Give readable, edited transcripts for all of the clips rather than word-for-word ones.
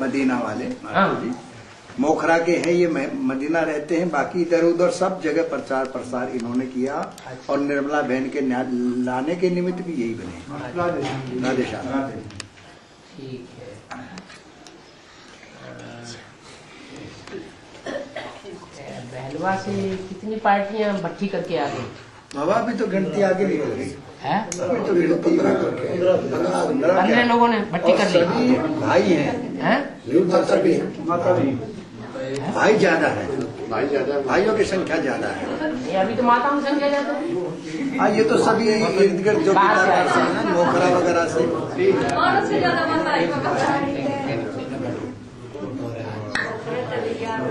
Medina वाले हाँ। जी मोखरा के हैं, ये मदीना रहते हैं। बाकी इधर उधर सब जगह प्रचार प्रसार इन्होंने किया। और निर्मला बहन के लाने के निमित्त भी यही बने। राधे श्याम। ठीक है। बहलवा से कितनी पार्टियां भट्टी करके आ गई? बाबा अभी तो गिनती आगे निकल गई है, अभी तो गिनती 15 लोगों ने भट्टी कर ली। सभी भाई हैं, भाई ज्यादा है, भाइयों की संख्या ज्यादा है। ये अभी तो माताओं की संख्या ज्यादा है। हाँ ये तो सभी इर्द गिर्द जो मोखरा वगैरह से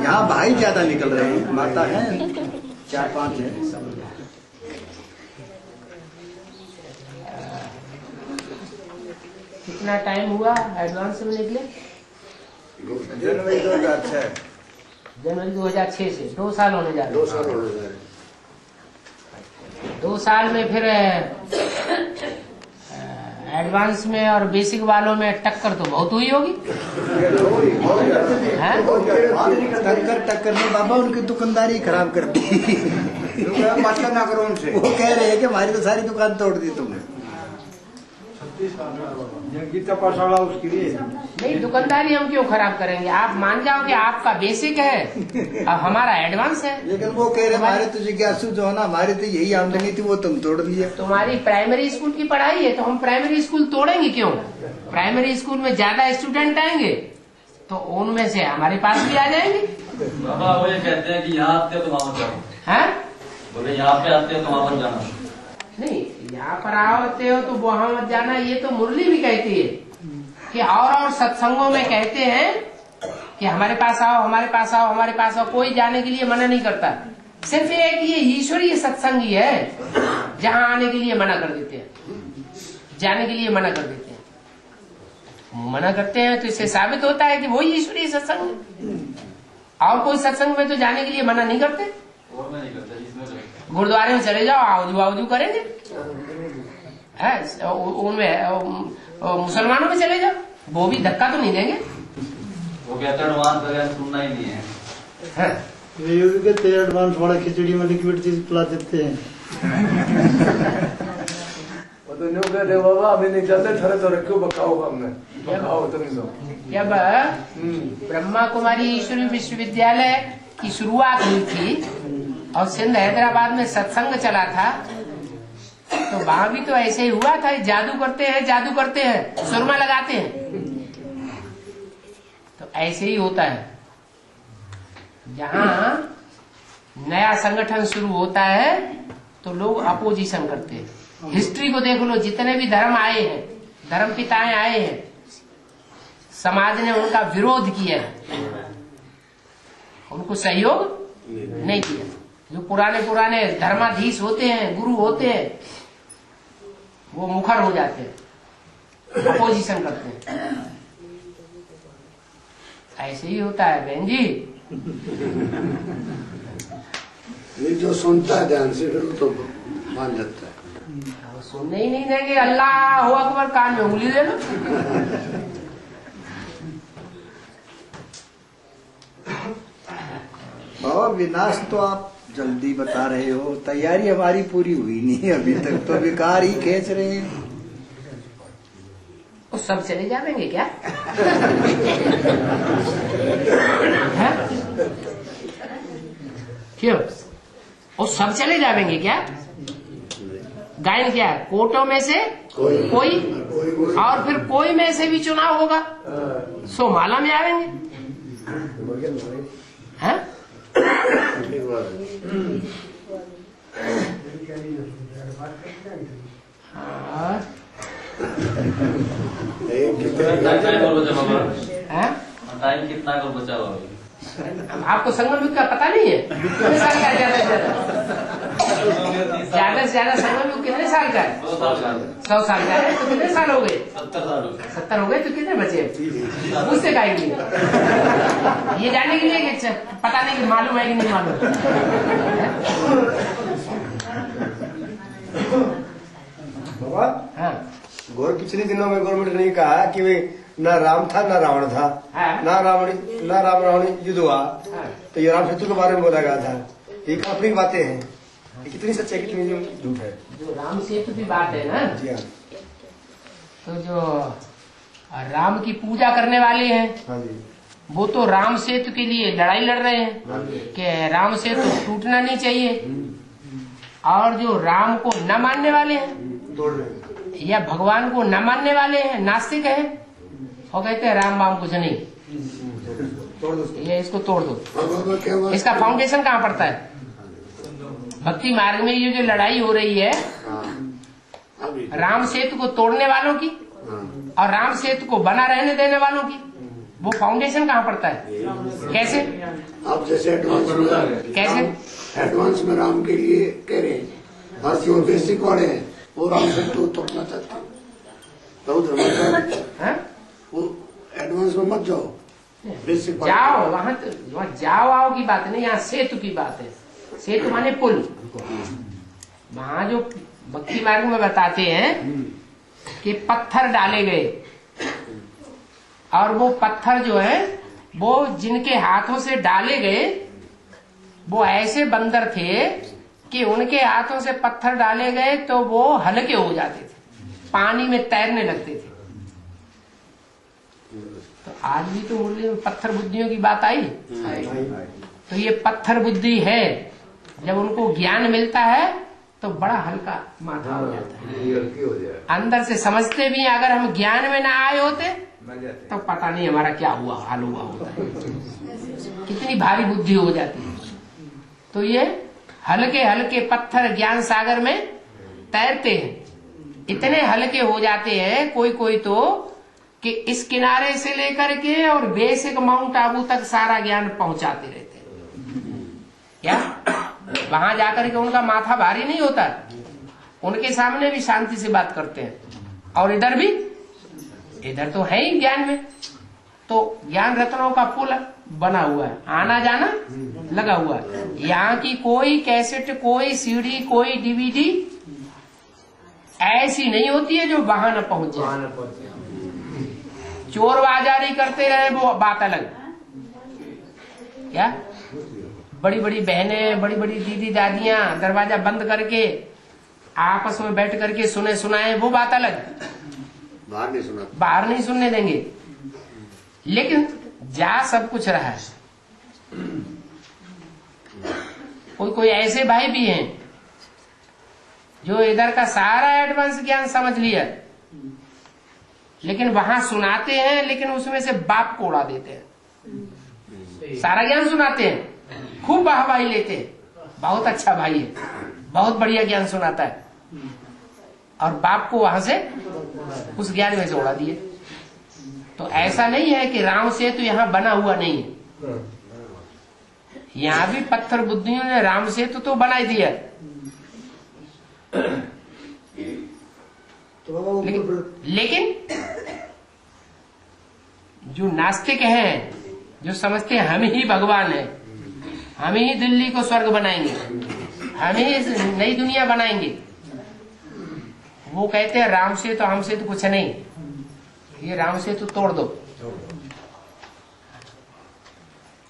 यहाँ भाई ज्यादा निकल रहे हैं। माता है 4-5 है। कितना टाइम हुआ एडवांस में निकले? जनवरी 2006। जनवरी 2006 से 2 साल होने जा रहे। 2 साल होने जा रहे। 2 साल में फिर एडवांस में और बेसिक वालों में टक्कर तो बहुत हुई होगी। टक्कर में बाबा उनकी दुकानदारी खराब कर दी। ना करो उनसे। वो कह रहे हैं कि हमारी तो सारी दुकान तोड़ दी तुमने। उसके लिए नहीं, दुकानदारी हम क्यों खराब करेंगे? आप मान जाओ कि आपका बेसिक है और हमारा एडवांस है। लेकिन वो कह रहे हमारे तो जिज्ञासु जो है ना, हमारी तो यही आमदनी थी, वो तुम तोड़ दिए। तुम्हारी प्राइमरी स्कूल की पढ़ाई है तो हम प्राइमरी स्कूल तोड़ेंगे क्यों? प्राइमरी स्कूल में ज्यादा स्टूडेंट आएंगे तो उनमें से हमारे पास भी आ जाएंगे। बाबा वो ये कहते हैं कि यहाँ आते हो तो वहाँ मत जाओ। हैं? बोले यहाँ पे आते हो तो वहाँ मत जाना। नहीं, यहाँ पर आओते हो तो वहाँ मत जाना, ये तो मुरली भी कहती है कि और सत्संगों में कहते हैं कि हमारे पास आओ, हमारे पास आओ, हमारे पास आओ। कोई जाने के लिए मना नहीं करता। सिर्फ एक ये ईश्वरीय सत्संग ही है जहाँ आने के लिए मना कर देते हैं, जाने के लिए मना कर देते हैं। मना करते हैं तो इससे साबित होता है कि वही ईश्वरीय सत्संग है। और कोई सत्संग में तो जाने के लिए मना नहीं करते। और मैं नहीं करता, इसमें करता। गुरुद्वारे में चले जाओ, आउजू आउजू करेंगे। उनमें मुसलमानों में चले जाओ, वो भी धक्का तो नहीं देंगे। वो कहते हैं एडवांस वगैरह सुनना ही नहीं है। ये भी कहते हैं एडवांस वाला खिचड़ी में लिक्विड चीज पिला देते हैं। वो तो न्यू कहते हैं बाबा अभी नहीं चलते, ठहरे तो रखो बकाओ हमने बकाओ तो नहीं दो। जब ब्रह्मा कुमारी ईश्वरी विश्वविद्यालय की शुरुआत हुई थी और सिंध हैदराबाद में सत्संग चला था तो वहां भी तो ऐसे ही हुआ था। जादू करते हैं, सुरमा लगाते हैं। तो ऐसे ही होता है, जहाँ नया संगठन शुरू होता है तो लोग अपोजिशन करते हैं। हिस्ट्री को देख लो, जितने भी धर्म आए हैं, धर्म पिताएं आए हैं, समाज ने उनका विरोध किया है, उनको सहयोग नहीं किया। जो पुराने धर्माधीश होते हैं, गुरु होते हैं, वो मुखर हो जाते हैं, अपोजिशन करते हैं। ऐसे ही होता है बहन जी। ये जो सुनता है ध्यान से फिर तो मान जाता है। सुनने ही नहीं देंगे। अल्लाह अकबर, कान में उंगली दे लो। बाबा विनाश तो आप जल्दी बता रहे हो, तैयारी हमारी पूरी हुई नहीं अभी तक, तो विकार ही खींच रहे हैं। वो सब चले जाएंगे क्या? क्यों? वो सब चले जाएंगे क्या? गायन क्या है? कोटों में से कोई और फिर कोई में से भी चुनाव होगा, सो माला में आएंगे। हैं? हाँ। टाइम कितना कर बचा हुआ? आपको संगम युग का पता नहीं है? कितने साल का है? ज्यादा से ज्यादा संगम युग कितने साल का है? 100 साल का है। तो कितने साल हो गए? 70 साल हो गए। 70 हो गए तो कितने बचे? पूछते का लिए ये जानने के लिए कि पता नहीं कि मालूम है कि नहीं मालूम। बाबा हाँ, पिछले दिनों में गवर्नमेंट ने कहा कि न राम था न रावण था, हाँ। न राम रावण युद्ध हुआ, हाँ। तो ये राम सेतु के बारे में बोला गया था। ये काल्पनिक बातें हैं, ये कितनी सच्चाई कितनी झूठ है। जो राम सेतु की बात है ना, जी हाँ, तो जो राम की पूजा करने वाले हैं हाँ जी, वो तो राम सेतु के लिए लड़ाई लड़ रहे हैं कि राम सेतु टूटना नहीं चाहिए, और जो राम को न मानने वाले हैं तोड़ रहे या भगवान को न मानने वाले हैं, नास्तिक हैं, वो कहते हैं राम वाम कुछ नहीं, तोड़ दो। ये इसको तोड़ दो। इसका फाउंडेशन कहाँ पड़ता है? भक्ति मार्ग में ये जो लड़ाई हो रही है राम सेतु को तोड़ने वालों की और राम सेतु को बना रहने देने वालों की, वो फाउंडेशन कहाँ पड़ता है? कैसे? आप जैसे एडवांस में राम के लिए कह रहे हैं, और जो बेसिक वाले हैं वो राम से तो तोड़ना चाहते हैं, तो उधर वो एडवांस में मत जाओ, बेसिक जाओ वहाँ जाओ आओ की बात नहीं, यहाँ सेतु की बात है। सेतु माने पुल। वहाँ जो भक्ति मार्ग में बताते हैं कि पत्थर डाले गए, और वो पत्थर जो है वो जिनके हाथों से डाले गए वो ऐसे बंदर थे कि उनके हाथों से पत्थर डाले गए तो वो हल्के हो जाते थे, पानी में तैरने लगते थे। तो आज भी तो मुरली में पत्थर बुद्धियों की बात आई, तो ये पत्थर बुद्धि है। जब उनको ज्ञान मिलता है तो बड़ा हल्का माथा हो जाता है, अंदर से समझते भी हैं। अगर हम ज्ञान में ना आए होते तो पता नहीं हमारा क्या हुआ हाल हुआ होता है, कितनी भारी बुद्धि हो जाती है। तो ये हल्के हल्के पत्थर ज्ञान सागर में तैरते हैं, इतने हल्के हो जाते हैं कोई कोई तो कि इस किनारे से लेकर के और बेसिक माउंट आबू तक सारा ज्ञान पहुंचाते रहते हैं। क्या वहां जाकर के उनका माथा भारी नहीं होता, उनके सामने भी शांति से बात करते हैं, और इधर भी, इधर तो है ही ज्ञान में। तो ज्ञान रत्नों का पुल बना हुआ है, आना जाना लगा हुआ है। यहाँ की कोई कैसेट, कोई सीडी, कोई डीवीडी ऐसी नहीं होती है जो वहां न पहुंच जाए। चोर बाजारी करते रहे वो बात अलग, क्या बड़ी बड़ी बहनें, बड़ी बड़ी दीदी दादियां दरवाजा बंद करके आपस में बैठ करके सुने सुनाए, वो बात अलग, बाहर नहीं सुनने देंगे। लेकिन जा सब कुछ रहा है। कोई कोई ऐसे भाई भी हैं जो इधर का सारा एडवांस ज्ञान समझ लिया, लेकिन वहां सुनाते हैं, लेकिन उसमें से बाप को उड़ा देते हैं। सारा ज्ञान सुनाते हैं, खूब वाहवाही लेते हैं, बहुत अच्छा भाई है, बहुत बढ़िया ज्ञान सुनाता है, और बाप को वहां से उस ज्ञान में से उड़ा दिए। तो ऐसा नहीं है कि राम सेतु यहाँ बना हुआ नहीं है, यहाँ भी पत्थर बुद्धियों ने राम सेतु तो बना दिया, लेकिन जो नास्तिक हैं, जो समझते हैं हम ही भगवान है, हम ही दिल्ली को स्वर्ग बनाएंगे, हम ही नई दुनिया बनाएंगे, वो कहते हैं राम से तो हमसे तो कुछ नहीं, ये राम से तो तोड़ दो।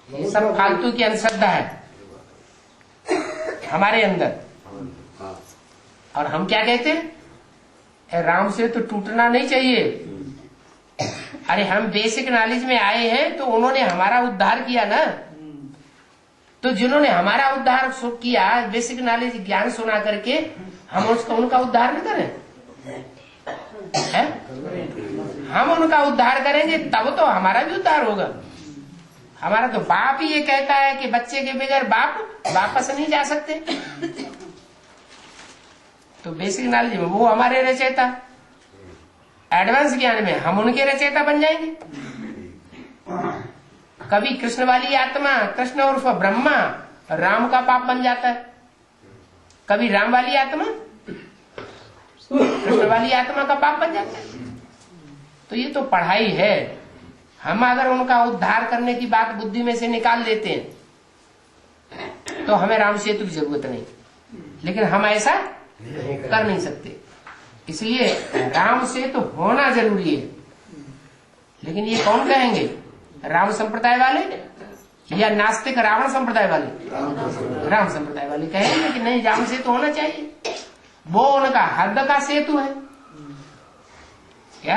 ये सब फालतू की अंधश्रद्धा है हमारे अंदर। और हम क्या कहते हैं, राम से तो टूटना नहीं चाहिए। अरे हम बेसिक नॉलेज में आए हैं तो उन्होंने हमारा उद्धार किया ना, तो जिन्होंने हमारा उद्धार किया, बेसिक नॉलेज ज्ञान सुना करके, हम उसका उनका उद्धार नहीं करें है? हम उनका उद्धार करेंगे तब तो हमारा भी उद्धार होगा। हमारा तो बाप ही ये कहता है कि बच्चे के बगैर बाप वापस नहीं जा सकते। तो बेसिक नॉलेज में वो हमारे रचयिता, एडवांस ज्ञान में हम उनके रचयिता बन जाएंगे। कभी कृष्ण वाली आत्मा, कृष्ण उर्फ ब्रह्मा राम का पाप बन जाता है, कभी राम वाली आत्मा कृष्ण वाली आत्मा का पाप बन जाता है। तो ये तो पढ़ाई है। हम अगर उनका उद्धार करने की बात बुद्धि में से निकाल देते हैं तो हमें राम सेतु की जरूरत नहीं, लेकिन हम ऐसा कर नहीं सकते। इसलिए राम सेतु होना जरूरी है। लेकिन ये कौन कहेंगे, राम संप्रदाय वाले या नास्तिक रावण संप्रदाय वाले? राम संप्रदाय वाले कहेंगे कि नहीं, राम सेतु होना चाहिए, वो उनका हद का सेतु है। क्या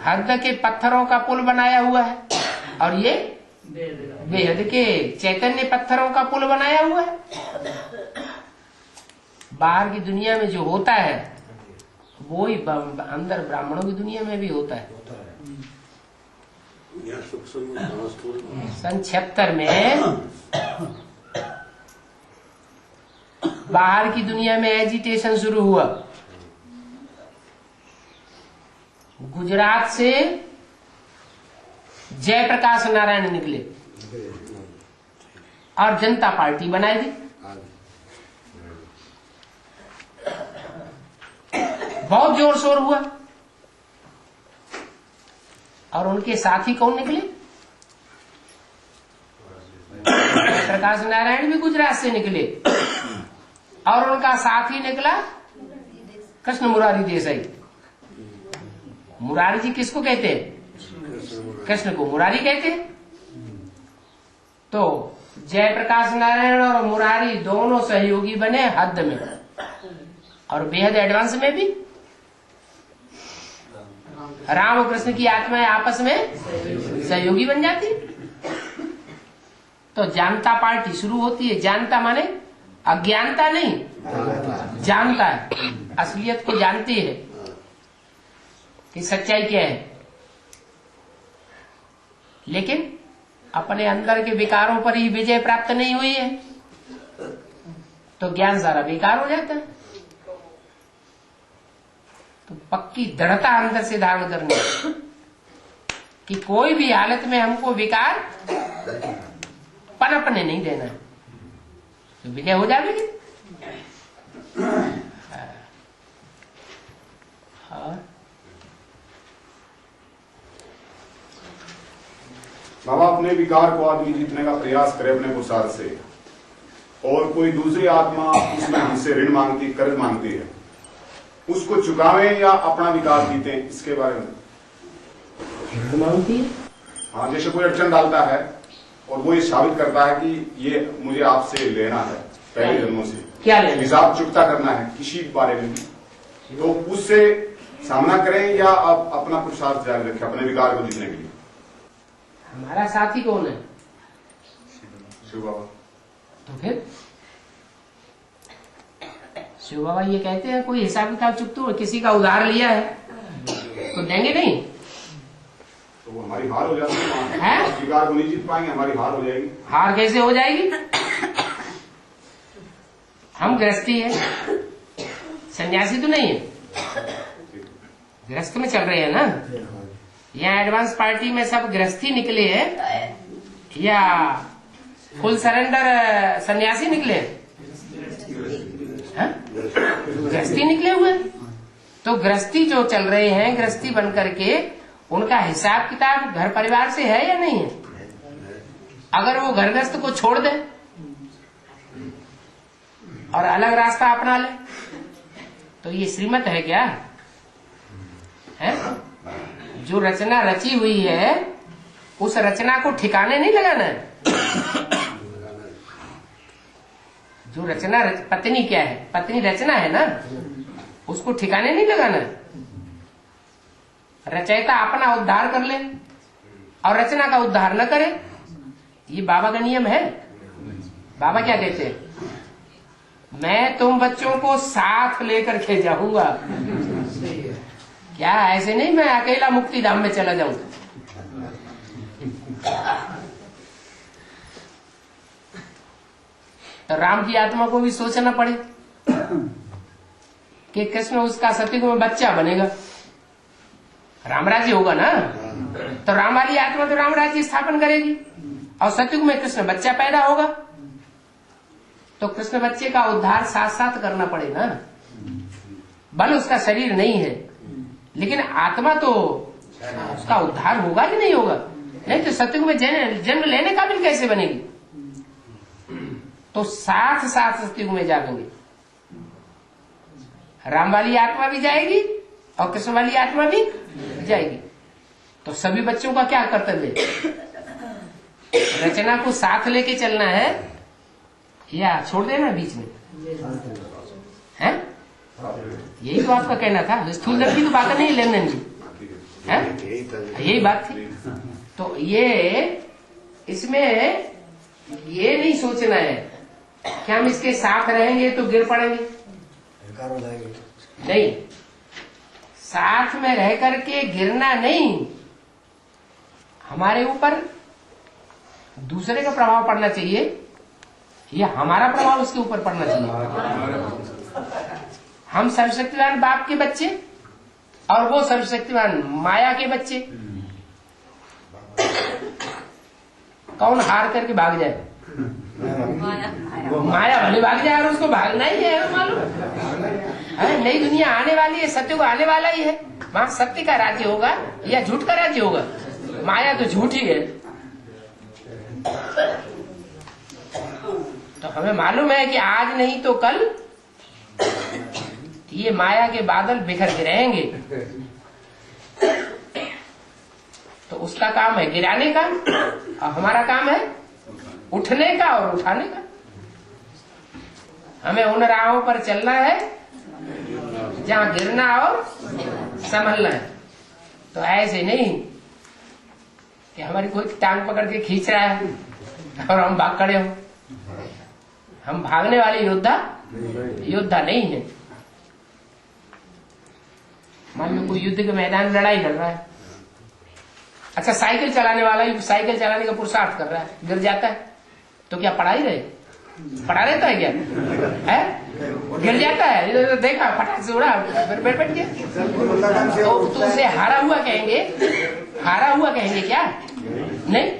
हद के पत्थरों का पुल बनाया हुआ है, और ये बेहद के चैतन्य पत्थरों का पुल बनाया हुआ है। बाहर की दुनिया में जो होता है वो ही अंदर ब्राह्मणों की दुनिया में भी होता है। सन 76 में बाहर की दुनिया में एजिटेशन शुरू हुआ। गुजरात से जयप्रकाश नारायण निकले और जनता पार्टी बनाई थी। बहुत जोर शोर हुआ, और उनके साथी कौन निकले? प्रकाश नारायण भी गुजरात से निकले, और उनका साथी निकला कृष्ण मुरारी देसाई। मुरारी जी किसको कहते हैं? कृष्ण को मुरारी कहते हैं। तो जयप्रकाश नारायण और मुरारी दोनों सहयोगी बने हद में, और बेहद एडवांस में भी। राम और कृष्ण की आत्माएं आपस में सहयोगी बन जाती। तो जानता पार्टी शुरू होती है। जानता माने अज्ञानता नहीं, जानता है, असलियत को जानती है कि सच्चाई क्या है, लेकिन अपने अंदर के विकारों पर ही विजय प्राप्त नहीं हुई है, तो ज्ञान सारा बेकार हो जाता है। तो पक्की दृढ़ता अंदर से धारण करनी कि कोई भी हालत में हमको विकार पनपने नहीं देना, तो विजय हो जाएगी। बाबा, अपने विकार को आदमी जीतने का प्रयास करे अपने पुरुषार्थ से, और कोई दूसरी आत्मा उसमें हमसे ऋण मांगती, कर्ज मांगती है, उसको चुकावें या अपना विकार जीते, इसके बारे में मांगती है। हाँ, जैसे कोई अड़चन डालता है और वो ये साबित करता है कि ये मुझे आपसे लेना है पहले जन्मों से, क्या लेना, हिसाब चुकता करना है किसी बारे में, तो उससे सामना करें या आप अपना पुरुषार्थ जारी रखें अपने विकार को जीतने के लिए? हमारा साथी कौन है? शिव बाबा। तो फिर शिव बाबा ये कहते हैं कोई हिसाब किताब चुकते हो, किसी का उधार लिया है तो देंगे नहीं, तो हमारी हार हो जाती है, विकार को नहीं जीत पाएंगे, हमारी हार हो जाएगी। हार कैसे हो जाएगी? हम गृहस्थी है, सन्यासी तो नहीं है, गृहस्थ में चल रहे हैं ना। यहाँ एडवांस पार्टी में सब गृहस्थी निकले हैं या फुल सरेंडर सन्यासी निकले? गृहस्थी निकले हुए। तो गृहस्थी जो चल रहे हैं, गृहस्थी बन करके उनका हिसाब किताब घर परिवार से है या नहीं है? अगर वो घर गृहस्थ को छोड़ दे और अलग रास्ता अपना ले, तो ये श्रीमत है क्या? है? जो रचना रची हुई है उस रचना को ठिकाने नहीं लगाना है। जो रचना पत्नी क्या है? पत्नी रचना है ना, उसको ठिकाने नहीं लगाना है। रचयिता अपना उद्धार कर ले और रचना का उद्धार न करे, ये बाबा का नियम है। बाबा क्या कहते हैं? मैं तुम बच्चों को साथ लेकर के जाऊंगा। क्या ऐसे नहीं मैं अकेला मुक्ति धाम में चला जाऊं? तो राम की आत्मा को भी सोचना पड़े कि कृष्ण उसका सतयुग में बच्चा बनेगा, राम राज्य होगा ना, तो राम वाली आत्मा तो राम राज्य स्थापन करेगी, और सतयुग में कृष्ण बच्चा पैदा होगा, तो कृष्ण बच्चे का उद्धार साथ साथ करना पड़ेगा। भले उसका शरीर नहीं है, लेकिन आत्मा तो उसका उद्धार होगा कि नहीं होगा? नहीं तो सतयुग में जन्म लेने काबिल कैसे बनेगी? तो साथ साथ सतयुग में जाएंगे, राम वाली आत्मा भी जाएगी और कृष्ण वाली आत्मा भी जाएगी। तो सभी बच्चों का क्या कर्तव्य, रचना को साथ लेके चलना है या छोड़ देना बीच में, है? यही तो आपका कहना था। स्थूल की तो बात नहीं लेन की, है? यही बात थी। तो ये इसमें ये नहीं सोचना है कि हम इसके साथ रहेंगे तो गिर पड़ेंगे, नहीं। साथ में रह करके गिरना नहीं, हमारे ऊपर दूसरे का प्रभाव पड़ना चाहिए या हमारा प्रभाव उसके ऊपर पड़ना चाहिए। हम सर्वशक्तिवान बाप के बच्चे और वो सर्वशक्तिवान माया के बच्चे, कौन हार करके भाग जाए? माया भले भाग जाए और उसको भागना ही है, मालूम है। नई दुनिया आने वाली है, सत्य को आने वाला ही है। वहां सत्य का राज्य होगा या झूठ का राज्य होगा? माया तो झूठ ही है। तो हमें मालूम है कि आज नहीं तो कल ये माया के बादल बिखर के रहेंगे। तो उसका काम है गिराने का और हमारा काम है उठने का और उठाने का। हमें उन राहों पर चलना है जहां गिरना और संभलना है। तो ऐसे नहीं कि हमारी कोई टांग पकड़ के खींच रहा है और हम भाग खड़े हो। हम भागने वाले योद्धा नहीं है। मान लो कोई युद्ध के मैदान में लड़ाई लड़ रहा है, अच्छा साइकिल चलाने वाला ही साइकिल चलाने का पुरुषार्थ कर रहा है, गिर जाता है तो क्या पढ़ा ही रहे? पढ़ा रहता है क्या? है गिर जाता है, इधर देखा फटाक से उड़ा, फिर बैठ गया। तो उसे हारा हुआ कहेंगे? हारा हुआ कहेंगे क्या? नहीं,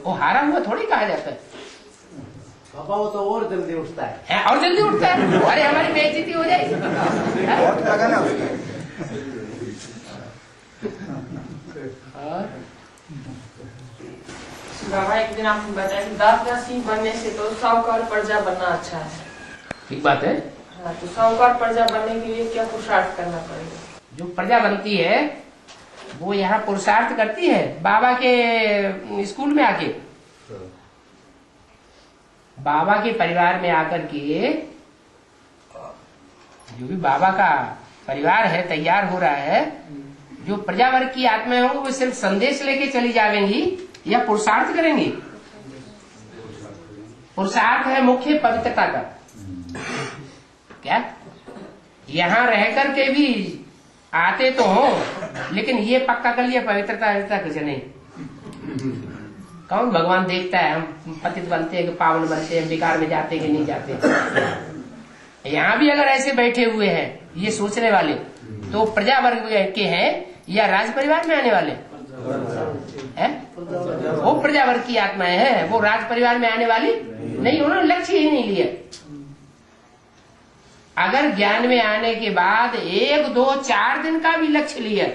वो हारा हुआ थोड़ी कहा जाता है। पापा वो तो और जल्दी उठता है, और जल्दी उठता है। अरे हमारी बेइज्जती हो जाएगी। बाबा एक दिन आपने बताया कि दासदासी बनने से तो साहूकार प्रजा बनना अच्छा है। ठीक बात है। हाँ, तो साहूकार प्रजा बनने के लिए क्या पुरुषार्थ करना पड़ेगा? जो प्रजा बनती है वो यहाँ पुरुषार्थ करती है बाबा के स्कूल में आके, बाबा के परिवार में आकर के। जो भी बाबा का परिवार है तैयार हो रहा है, जो प्रजा वर्ग की आत्माएं होंगी वो सिर्फ संदेश लेके चली जाएंगी या पुरुषार्थ करेंगी? पुरुषार्थ है मुख्य पवित्रता का। क्या यहाँ रह करके भी आते तो हो, लेकिन ये पक्का कर लिया पवित्रता कुछ नहीं। कौन भगवान देखता है हम पतित बनते हैं कि पावन बनते हैं, बेकार में जाते कि नहीं जाते? यहाँ भी अगर ऐसे बैठे हुए हैं ये सोचने वाले, तो प्रजा वर्ग के हैं या राज परिवार में आने वाले हैं? वो प्रजा वर्ग की आत्माएं हैं, वो राज परिवार में आने वाली नहीं। उन्होंने लक्ष्य ही नहीं लिया। अगर ज्ञान में आने के बाद 1, 2, 4 दिन का भी लक्ष्य लिया,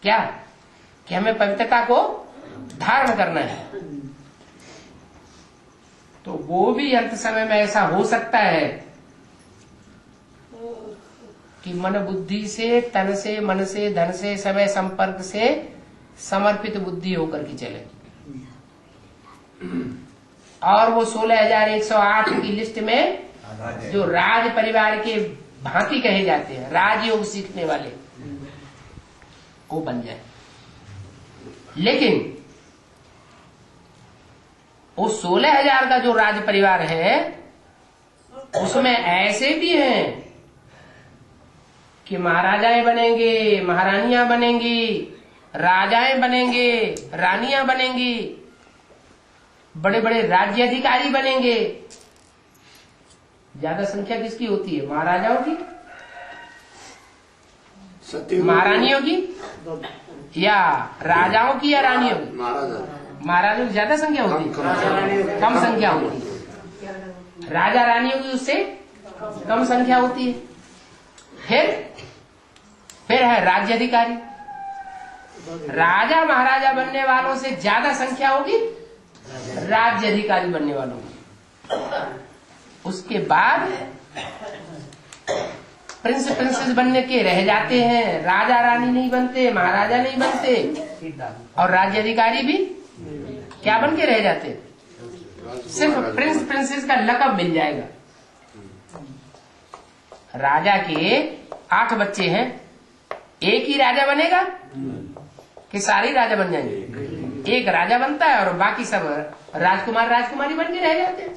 क्या कि हमें पवित्रता को धारण करना है, तो वो भी अंत समय में ऐसा हो सकता है कि मन बुद्धि से, तन से, मन से, धन से, समय संपर्क से समर्पित बुद्धि होकर के चले। और वो 16,108 की लिस्ट में जो राज परिवार के भांति कहे जाते हैं, राजयोग सीखने वाले, वो बन जाए। लेकिन वो 16,000 का जो राज परिवार है उसमें ऐसे भी हैं कि महाराजाएं बनेंगे, महारानियां बनेंगी, राजाएं बनेंगे, रानियां बनेंगी, बड़े बड़े राज्य अधिकारी बनेंगे। ज्यादा संख्या किसकी होती है? महाराजाओं की, महारानियों की, या राजाओं की या रानियों की? महाराजाओं की ज्यादा संख्या होती है, कम संख्या होती है। राजा रानियों की उससे कम संख्या होती है। फिर है राज्य अधिकारी। राजा महाराजा बनने वालों से ज्यादा संख्या होगी राज्य अधिकारी बनने वालों की। उसके बाद प्रिंस प्रिंसेस बनने के रह जाते हैं, राजा रानी नहीं बनते, महाराजा नहीं बनते, और राज्य अधिकारी भी क्या बन के रह जाते, सिर्फ प्रिंस प्रिंसेस का लक़ब मिल जाएगा। राजा के 8 बच्चे हैं, एक ही राजा बनेगा कि सारे राजा बन जाएंगे? एक राजा बनता है और बाकी सब राजकुमार राजकुमारी बन के रह जाते हैं।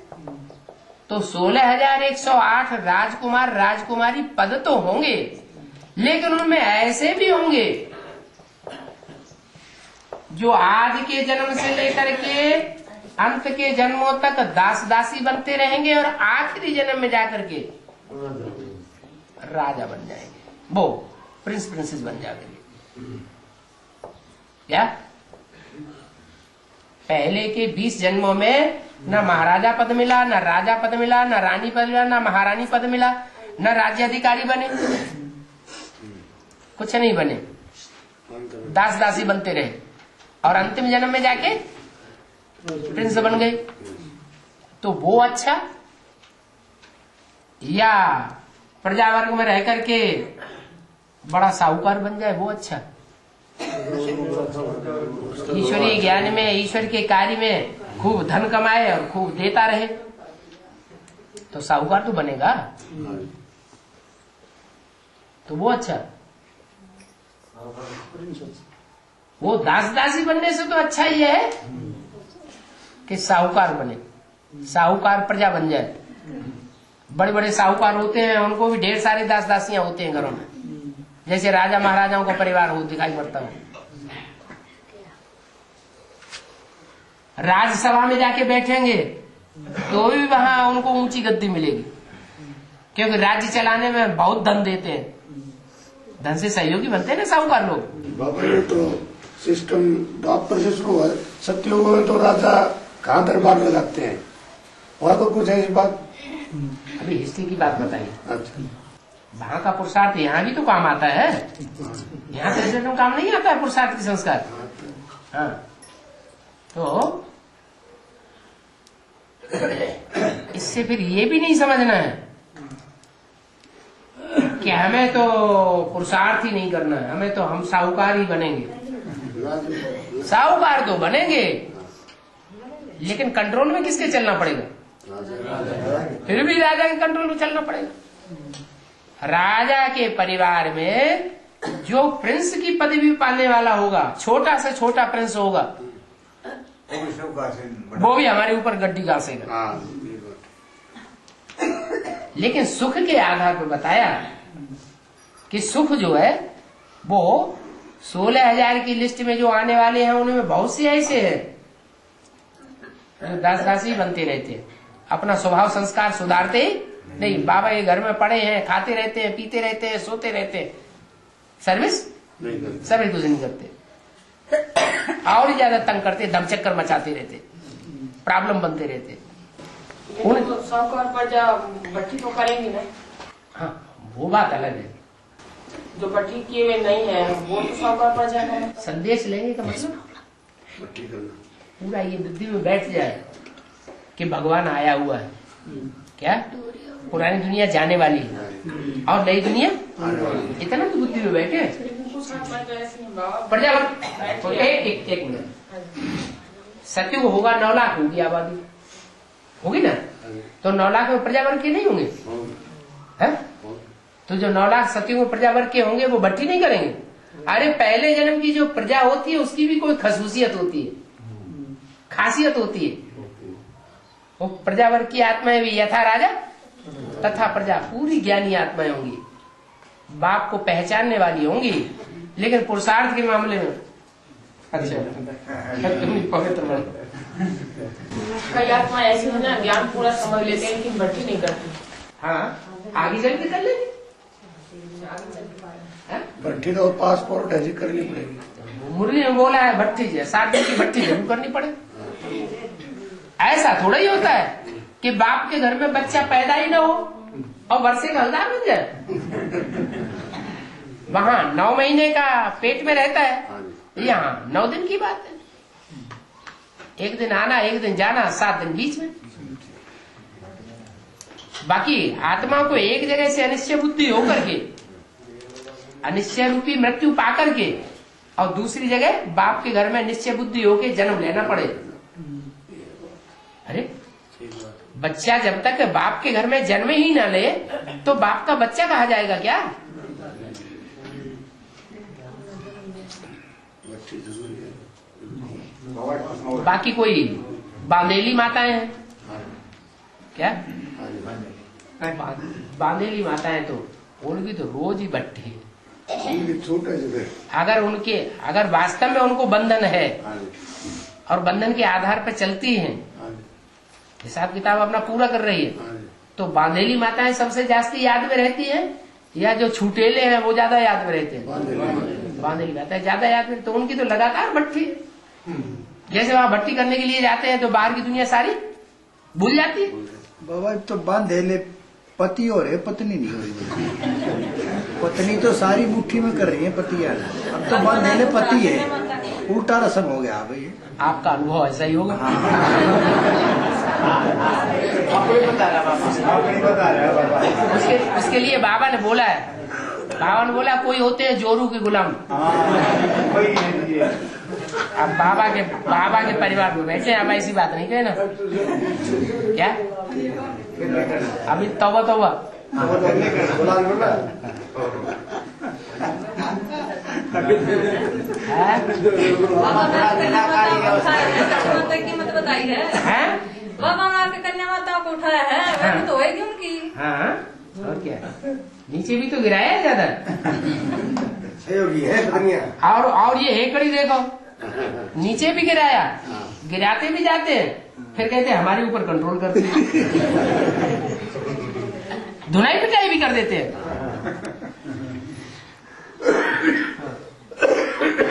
तो 16,108 राजकुमार राजकुमारी पद तो होंगे, लेकिन उनमें ऐसे भी होंगे जो आज के जन्म से लेकर के अंत के जन्मों तक दास दासी बनते रहेंगे और आखिरी जन्म में जाकर के राजा बन जाएंगे, वो प्रिंस प्रिंसेस बन जाएंगे। क्या पहले के 20 जन्मों में न महाराजा पद मिला, न राजा पद मिला, न रानी पद मिला, न महारानी पद मिला, न राज्य अधिकारी बने, कुछ नहीं बने, दास दासी बनते रहे और अंतिम जन्म में जाके प्रिंस बन गए। तो वो अच्छा, या प्रजा वर्ग में रह करके बड़ा साहूकार बन जाए, वो अच्छा? ईश्वरीय ज्ञान में, ईश्वर के कार्य में खूब धन कमाए और खूब देता रहे, तो साहूकार तो बनेगा, तो वो अच्छा? वो दास दासी बनने से तो अच्छा ही है कि साहूकार बने, साहूकार प्रजा बन जाए। बड़े बड़े साहूकार होते हैं, उनको भी ढेर सारे दास दासियां होते हैं घरों में, जैसे राजा महाराजाओं का परिवार हो दिखाई पड़ता हो। राज्यसभा में जाके बैठेंगे तो भी वहां उनको ऊंची गद्दी मिलेगी, क्योंकि राज्य चलाने में बहुत धन देते हैं, धन से सहयोगी बनते हैं ना साहूकार लोग। बाबा ये तो सिस्टम द्वापर से शुरू हुआ, सतयुग में तो राजा कहाँ दरबार में लगते हैं, वहां तो कुछ ऐसी बात? अभी हिस्ट्री की बात बताइए। अच्छा, वहां का पुरुषार्थ यहाँ भी तो काम आता है, यहाँ तो काम नहीं आता है पुरुषार्थ की संस्कार। हाँ, तो इससे फिर ये भी नहीं समझना है कि हमें तो पुरुषार्थ ही नहीं करना है, हमें तो हम साहूकार ही बनेंगे। साहूकार तो बनेंगे, लेकिन कंट्रोल में किसके चलना पड़ेगा? फिर भी राजा के कंट्रोल में चलना पड़ेगा। राजा के परिवार में जो प्रिंस की पदवी पाने वाला होगा, छोटा से छोटा प्रिंस होगा, वो भी हमारे ऊपर गड्डी गासेगा। लेकिन सुख के आधार पर बताया कि सुख जो है वो 16,000 की लिस्ट में जो आने वाले हैं उनमें बहुत से ऐसे हैं जो दास दासी बनते रहते हैं, अपना स्वभाव संस्कार सुधारते नहीं। बाबा ये घर में पड़े हैं, खाते रहते हैं, पीते रहते हैं, सोते रहते हैं, सर्विस कुछ नहीं करते, और ही ज्यादा तंग करते, दमचक्कर मचाते रहते, प्रॉब्लम बनते रहते। तो साहूकार प्रजा भट्टी तो करेंगे ना? हाँ, वो बात अलग है। जो भट्टी किए हुए नहीं है वो तो साहूकार प्रजा का संदेश लेंगे का मतलब पूरा ये बुद्धि में बैठ जाए कि भगवान आया हुआ है। क्या पुरानी दुनिया जाने वाली है और नई दुनिया, इतना तो बुद्धि में बैठे। प्रजा एक मिनट, सतयुग होगा, 9 लाख होगी आबादी, होगी ना? तो 9 लाख में प्रजा वर्ग के नहीं होंगे, है? तो जो 9 लाख सतयुग में प्रजा वर्ग के होंगे वो भट्टी नहीं करेंगे। अरे पहले जन्म की जो प्रजा होती है उसकी भी कोई खसूसियत होती है, खासियत होती है। वो प्रजा वर्ग की आत्माएं भी यथा राजा तथा प्रजा, पूरी ज्ञानी आत्माएं होंगी, बाप को पहचानने वाली होंगी, लेकिन पुरुषार्थ के मामले में अच्छा पवित्र बने। कई आत्मा ऐसी है ना, ज्ञान पूरा समझ लेते हैं लेकिन भट्टी नहीं करती। हाँ, आगे चल के कर लेंगे। भट्टी तो पासपोर्ट ऐसी करनी पड़ेगी। मुरली में बोला है भट्टी 7 दिन की भट्टी जरूर करनी पड़े। ऐसा थोड़ा ही होता है कि बाप के घर में बच्चा पैदा ही ना हो और वर्षे का हलदार बन जाए। वहां 9 महीने का पेट में रहता है, यहाँ 9 दिन की बात है। एक दिन आना, एक दिन जाना, 7 दिन बीच में। बाकी आत्मा को एक जगह से अनिश्चय बुद्धि होकर के, अनिश्चय रूपी मृत्यु पा करके, और दूसरी जगह बाप के घर में निश्चय बुद्धि होके जन्म लेना पड़े। अरे बच्चा जब तक बाप के घर में जन्म ही ना ले तो बाप का बच्चा कहा जाएगा क्या? बाकी कोई बांदेली माताएं हैं क्या? बांदेली माताएं तो उनकी तो रोज ही भट्टी है। अगर वास्तव में उनको बंधन है और बंधन के आधार पर चलती हैं, हिसाब किताब अपना पूरा कर रही है, तो बांधेली माताएं सबसे जास्ती याद में रहती हैं या जो छूटेले हैं वो ज्यादा याद में रहते हैं? बांधेली माताएं ज्यादा याद में, तो उनकी तो लगातार भट्टी। जैसे वहां भट्टी करने के लिए जाते हैं तो बाहर की दुनिया सारी भूल जाती है। बाबा तो बांधेले पति और है, पत्नी नहीं हो रही। पत्नी तो सारी मुट्ठी में कर रही है पति यार, अब तो बांधेले पति है, उल्टा रस्म हो गया भाई। आपका अनुभव ऐसा ही होगा। आपको ही बता रहा बाबा, उसके लिए बाबा ने बोला है, बाबा ने बोला कोई होते हैं जोरू के गुलाम। अब बाबा के परिवार में बैठे अब ऐसी बात नहीं कहे ना क्या? अभी तौबा मत बताई है। बाबा आपके कन्या माता को उठाया है, वह तो होएगी उनकी। हाँ और क्या, नीचे भी तो गिराया है ज्यादा है। और ये हेकड़ी देखो, नीचे भी गिराया, गिराते भी जाते हैं, फिर कहते हैं हमारे ऊपर कंट्रोल करते हैं, धुनाई पिटाई भी कर देते हैं।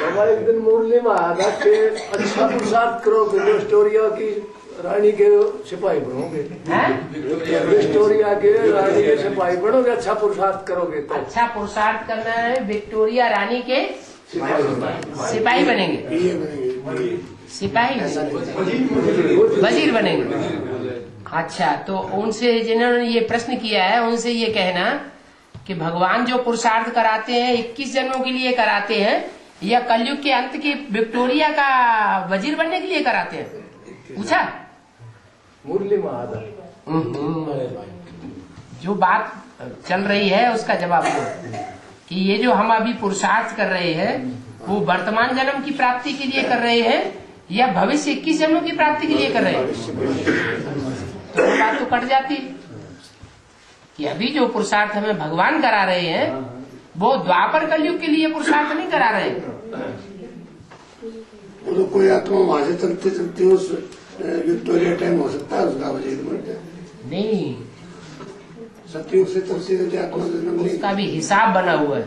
हमारे एक दिन मुरली में आया था कि अच्छा पुरुषार्थ करो, विक्टोरिया की रानी के सिपाही बनोगे, विक्टोरिया के रानी के सिपाही बनोगे, अच्छा पुरुषार्थ करोगे तो। अच्छा पुरुषार्थ करना है, विक्टोरिया रानी के सिपाही बनेंगे, सिपाही वजीर बनेंगे। अच्छा, तो उनसे जिन्होंने ये प्रश्न किया है उनसे ये कहना कि भगवान जो पुरुषार्थ कराते हैं 21 जन्मों के लिए कराते हैं या कलयुग के अंत की विक्टोरिया का वजीर बनने के लिए कराते हैं? पूछा मुरली महादा। जो बात चल रही है उसका जवाब दो कि ये जो हम अभी पुरुषार्थ कर रहे हैं वो वर्तमान जन्म की प्राप्ति के लिए कर रहे हैं या भविष्य 21 जन्मों की प्राप्ति के लिए कर रहे हैं? तो वो बात तो कट जाती कि अभी जो पुरुषार्थ हमें भगवान करा रहे हैं वो द्वापर कलयुग के लिए पुरुषार्थ नहीं करा रहे। वो तो कोई आत्मा वहां से चलते चलते उस विक्टोरिया टाइम हो सकता है उसका वजीर बन जाए। नहीं, सतयुग से चलते चलते आत्मा जन्म नहीं, उसका भी हिसाब बना हुआ है।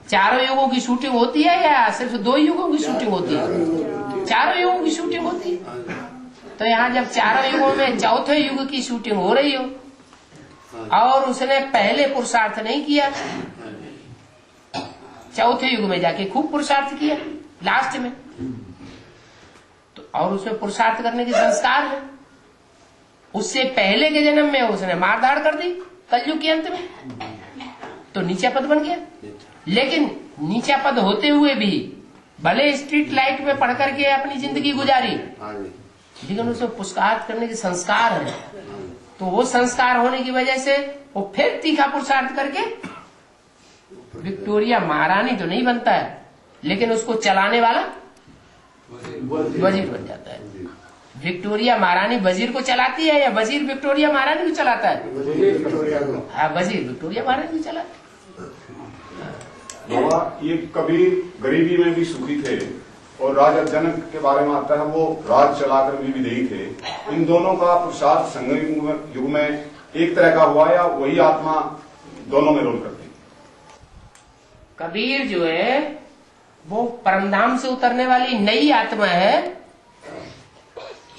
चारों युगों की शूटिंग होती है या सिर्फ 2 युगों की शूटिंग होती है? चारों युगों की शूटिंग होती है। तो यहाँ जब चारों युगों में चौथे युग की शूटिंग हो रही हो और उसने पहले पुरुषार्थ नहीं किया, चौथे युग में जाके खूब पुरुषार्थ किया लास्ट में, तो और उसमें पुरुषार्थ करने के संस्कार है, उससे पहले के जन्म में उसने मारधाड़ कर दी कलयुग के अंत में, तो नीचा पद बन गया। लेकिन नीचा पद होते हुए भी भले स्ट्रीट लाइट में पढ़ करके अपनी जिंदगी गुजारी, लेकिन उसमें पुरुषार्थ करने के संस्कार है, तो वो संस्कार होने की वजह से वो फिर तीखा पुरुषार्थ करके विक्टोरिया महारानी तो नहीं बनता है, लेकिन उसको चलाने वाला वजीर बन जाता है। विक्टोरिया महारानी वजीर को चलाती है या वजीर विक्टोरिया महारानी को चलाता है? हाँ, वजीर विक्टोरिया महारानी को चलाता है। बाबा, ये कभी गरीबी में भी सुखी थे और राजा जनक के बारे में आता है वो राज चलाकर भी विदेही थे। इन दोनों का पुरुषार्थ संगम युग में एक तरह का हुआ या वही आत्मा दोनों में रोल करती? कबीर जो है वो परमधाम से उतरने वाली नई आत्मा है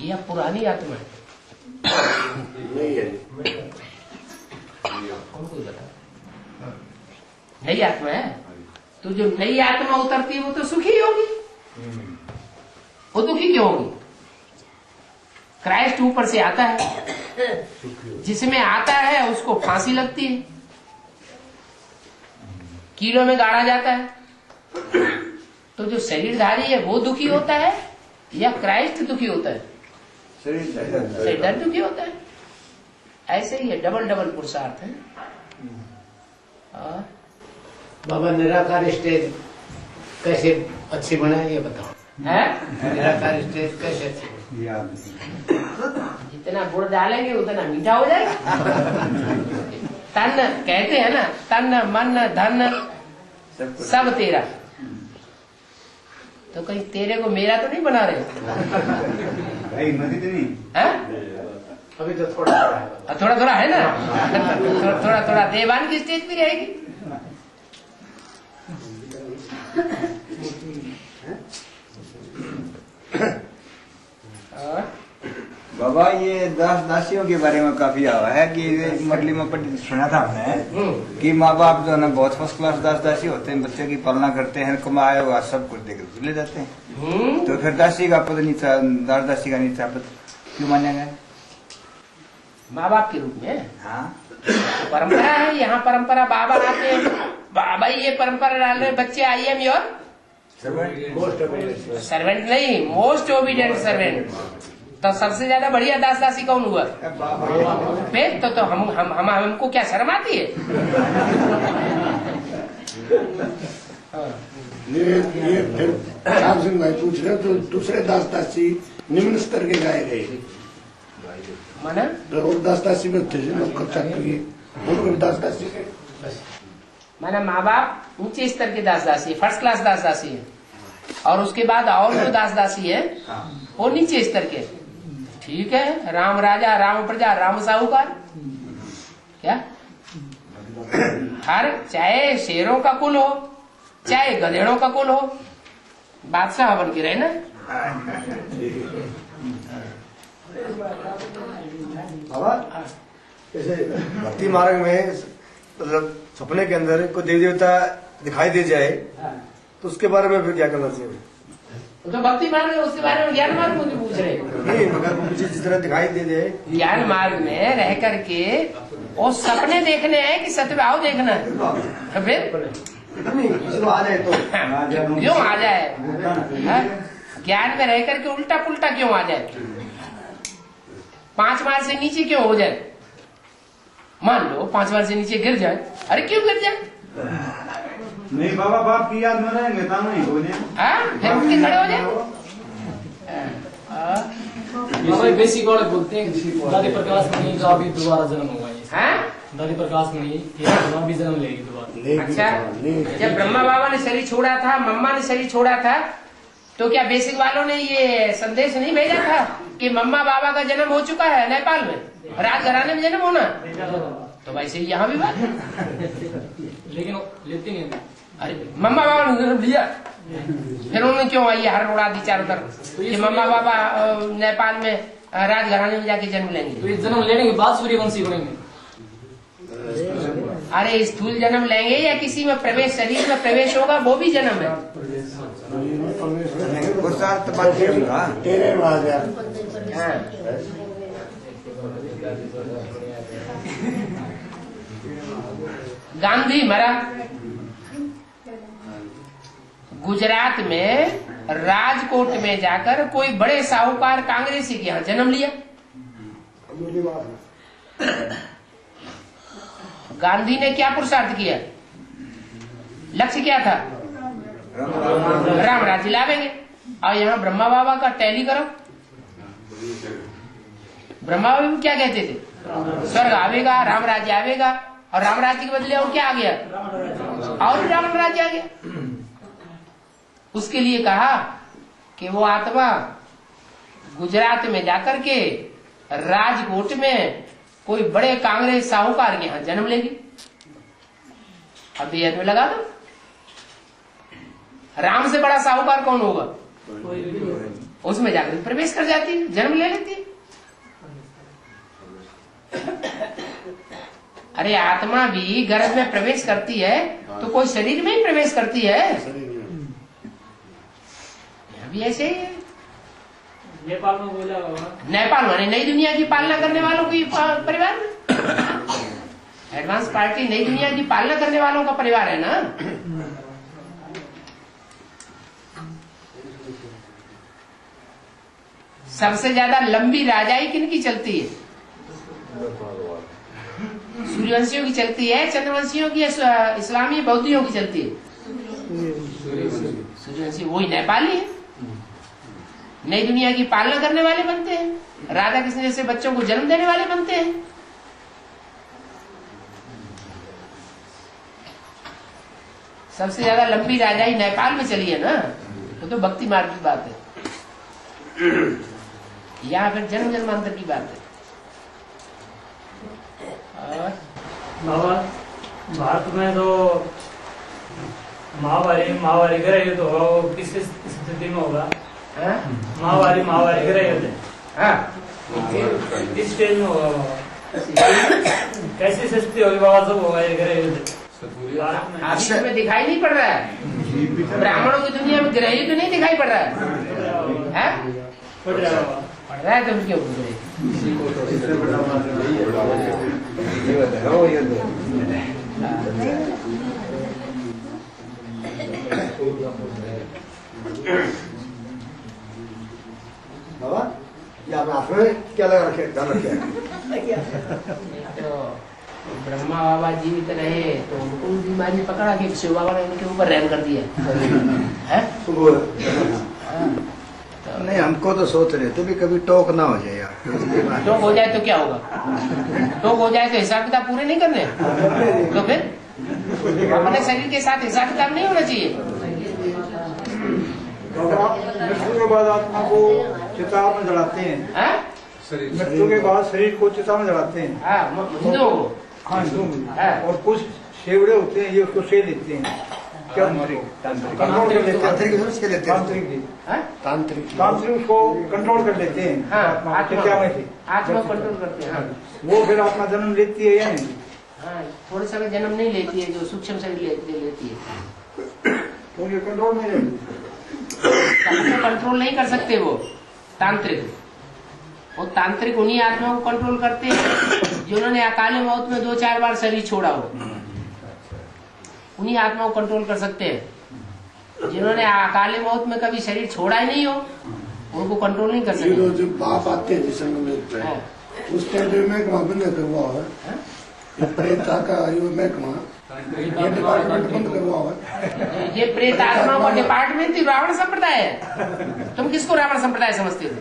या पुरानी आत्मा है? नहीं है, हमको बता। नई आत्मा है, तो जो नई आत्मा उतरती है वो तो सुखी होगी, वो दुखी क्यों होगी? क्राइस्ट ऊपर से आता है जिसमें आता है उसको फांसी लगती है, कीलों में गाड़ा जाता है। तो जो शरीरधारी है वो दुखी होता है या क्राइस्ट दुखी होता है? शरीरधारी दुखी होता है। ऐसे ही है, डबल डबल पुरुषार्थ है। बाबा निराकार स्टेज कैसे अच्छी बनाए ये बताओ। है निराकार स्टेज कैसे अच्छी? जितना गुड़ डालेंगे उतना मीठा हो जाएगा। तन कहते हैं ना, तन मन धन सब तेरा। तो कहीं तेरे को मेरा तो नहीं बना रहे? अभी तो थोड़ा थोड़ा है ना। थोड़ा देवान की स्टेज भी रहेगी। बाबा ये दास दासियों के बारे में काफी आवा है कि मंडली में सुना था हमने कि माँ बाप जो है ना बहुत फर्स्ट क्लास दास दासी होते हैं, बच्चे की पालना करते हैं, कमाया हुआ सब कुछ देकर ले जाते हैं। तो फिर दासी का पद नीचा, दास दासी का नीचा पद क्यों माना गया? माँ बाप के रूप में। हाँ परंपरा है, यहाँ परंपरा। बाबा आते हैं, बाबा ये परंपरा डाल रहे, बच्चे आई एम योर सर्वेंट नहीं, मोस्ट ओबीडियंट सर्वेंट। तो सबसे ज्यादा बढ़िया दास दासी कौन हुआ? फिर तो हमको क्या शर्म आती है? ये फिर श्याम सिंह भाई पूछ रहे तो दूसरे दास दासी निम्न स्तर के गाए गए माना और दास दासी में थे लोग खर्चा किए उनको दास दासी माना माँ बाप ऊंचे स्तर के दास दासी है, फर्स्ट क्लास दास दासी है। और उसके बाद और जो दास दासी है वो नीचे स्तर के। ठीक है, राम राजा राम प्रजा राम साहूकार। क्या हर चाहे शेरों का कुल हो चाहे गधेड़ों का कुल हो, बादशाह बन के रहे ना। जैसे भक्ति मार्ग में मतलब सपने के अंदर कोई देवी देवता दिखाई दे जाए तो उसके बारे में फिर क्या करना चाहिए? तो भक्ति मार्ग में उसके बारे में ज्ञान मार्ग में क्यों पूछ रहे? नहीं, मगर मुझे जिस तरह दिखाई दे जाए ज्ञान मार्ग में रह करके वो सपने देखने हैं कि सत्यभाव देखना है? तो फिर आ जाए तो क्यों आ जाए? ज्ञान में रह करके उल्टा पुल्टा क्यों आ जाए? 5 बार से नीचे क्यों हो जाए? मान लो 5 बार से नीचे गिर जाए, अरे क्यों गिर जाए? नहीं बाबा, बाप की याद में रहेंगे तो नहीं हो जाए। फिर उठ के खड़े हो जाए। बाबा बेसिक वाले बोलते हैं दादी प्रकाश मणि का भी दोबारा जन्म होगा। दादी प्रकाश मणि भी जन्म लेगी दोबारा। अच्छा, जब ब्रह्मा बाबा ने शरीर छोड़ा था, मम्मा ने शरीर छोड़ा था, तो क्या बेसिक वालों ने ये संदेश नहीं भेजा था कि मम्मा बाबा का जन्म हो चुका है नेपाल में, राजघराने में जन्म होना? तो वैसे ही यहाँ भी बात है। लेकिन लेते नहीं। अरे मम्मा बाबा ने जन्म लिया, फिर उन्होंने क्यों ये हर उड़ा दी चारों तरफ कि मम्मा बाबा नेपाल में राजघराने में जाके जन्म लेंगे? तो ये जन्म लेने के बाद सूर्यवंशी बनेंगे। अरे स्थूल जन्म लेंगे या किसी में प्रवेश, शरीर में प्रवेश होगा, वो भी जन्म है। तेरे में आ गया। गांधी मरा, गुजरात में राजकोट में जाकर कोई बड़े साहूकार कांग्रेसी के यहाँ जन्म लिया। गांधी ने क्या पुरुषार्थ किया? लक्ष्य क्या था? राम राज्य लावेंगे। और यहाँ ब्रह्मा बाबा का टैली करो। ब्रह्मा बाबा क्या कहते थे? स्वर्ग आवेगा, राम राज्य आवेगा, और राम राज्य के बदले और क्या आ गया? और राम राज्य आ गया। उसके लिए कहा कि वो आत्मा गुजरात में जाकर के राजकोट में कोई बड़े कांग्रेस साहूकार के यहाँ जन्म लेगी। अब ये में लगा दो, राम से बड़ा साहूकार कौन होगा? उसमें जाकर प्रवेश कर जाती है, जन्म ले लेती है। अरे आत्मा भी गर्भ में प्रवेश करती है तो कोई शरीर में ही प्रवेश करती है, भी ऐसे ही है। नेपाल में बोला होगा। नेपाल माने नई दुनिया की पालना करने वालों की परिवार में। एडवांस पार्टी नई दुनिया की पालना करने वालों का परिवार है ना। सबसे ज्यादा लंबी राजाई किनकी चलती है? सूर्यवंशियों की चलती है, चंद्रवंशियों की, इस्लामी बौद्धियों की चलती है? सूर्यवंशी वही नेपाली है। नई दुनिया की पालना करने वाले बनते हैं, राधा कृष्ण जैसे बच्चों को जन्म देने वाले बनते हैं। सबसे ज्यादा लंबी राजाई नेपाल में चली है ना, तो भक्ति मार्ग की बात है। यहाँ फिर जन्म जन्मांतर की बात है। बाबा भारत में तो महावारी का युद्ध होगा, वो किस स्थिति में होगा? महावारी का युद्ध किस स्टेज में होगा बाबा? कैसी स्थिति होगी बाबा जब होगा ये युद्ध? अभी में दिखाई नहीं पड़ रहा है। ब्राह्मणों की दुनिया में ग्रह युद्ध नहीं दिखाई पड़ रहा है। पड़ रहा है तो क्यों बोल रहे? बाबा ये आपने हाथ में क्या लगा रखे, ध्यान रखे? तो ब्रह्मा बाबा जीवित रहे तो उनको बीमारी पकड़ा के शिव बाबा ने उनके ऊपर रहम कर दिया है? नहीं, हमको तो सोच रहे थे भी कभी टोक ना हो जाए यार। टोक हो जाए तो क्या होगा? टोक हो जाए तो हिसाब किताब पूरे नहीं करने, तो फिर अपने शरीर के साथ हिसाब किताब नहीं होना चाहिए। मृत्यु के बाद आत्मा को चिता में जलाते हैं। मृत्यु के बाद शरीर को चिता में जलाते हैं। हाँ, और कुछ शेवड़े होते हैं ये उसको से लेते हैं। क्या तांत्रिक उसको कंट्रोल कर लेते हैं। आत्मा कंट्रोल करते हैं। वो फिर आत्मा जन्म लेती है या नहीं? हाँ, थोड़े समय जन्म नहीं लेती है, जो सूक्ष्म शरीर लेती है। तो ये कंट्रोल नहीं लेती, कंट्रोल नहीं कर सकते वो तांत्रिक। वो तांत्रिक उन्हीं आत्माओं को कंट्रोल करते हैं जिन्होंने अकाले मौत में 2-4 बार शरीर छोड़ा हो। उन्हीं आत्माओं को कंट्रोल कर सकते हैं। जिन्होंने अकाले मौत में कभी शरीर छोड़ा ही नहीं हो, उनको कंट्रोल नहीं कर सकते। जो बाप आते हैं जिस उस टाइम महकमा बंद करवा है, प्रेता का महकमा ये डिपार्टमेंट बंद करवा है। ये प्रेत आत्मा का डिपार्टमेंट थी रावण संप्रदाय है। तुम किसको रावण संप्रदाय समझते थे?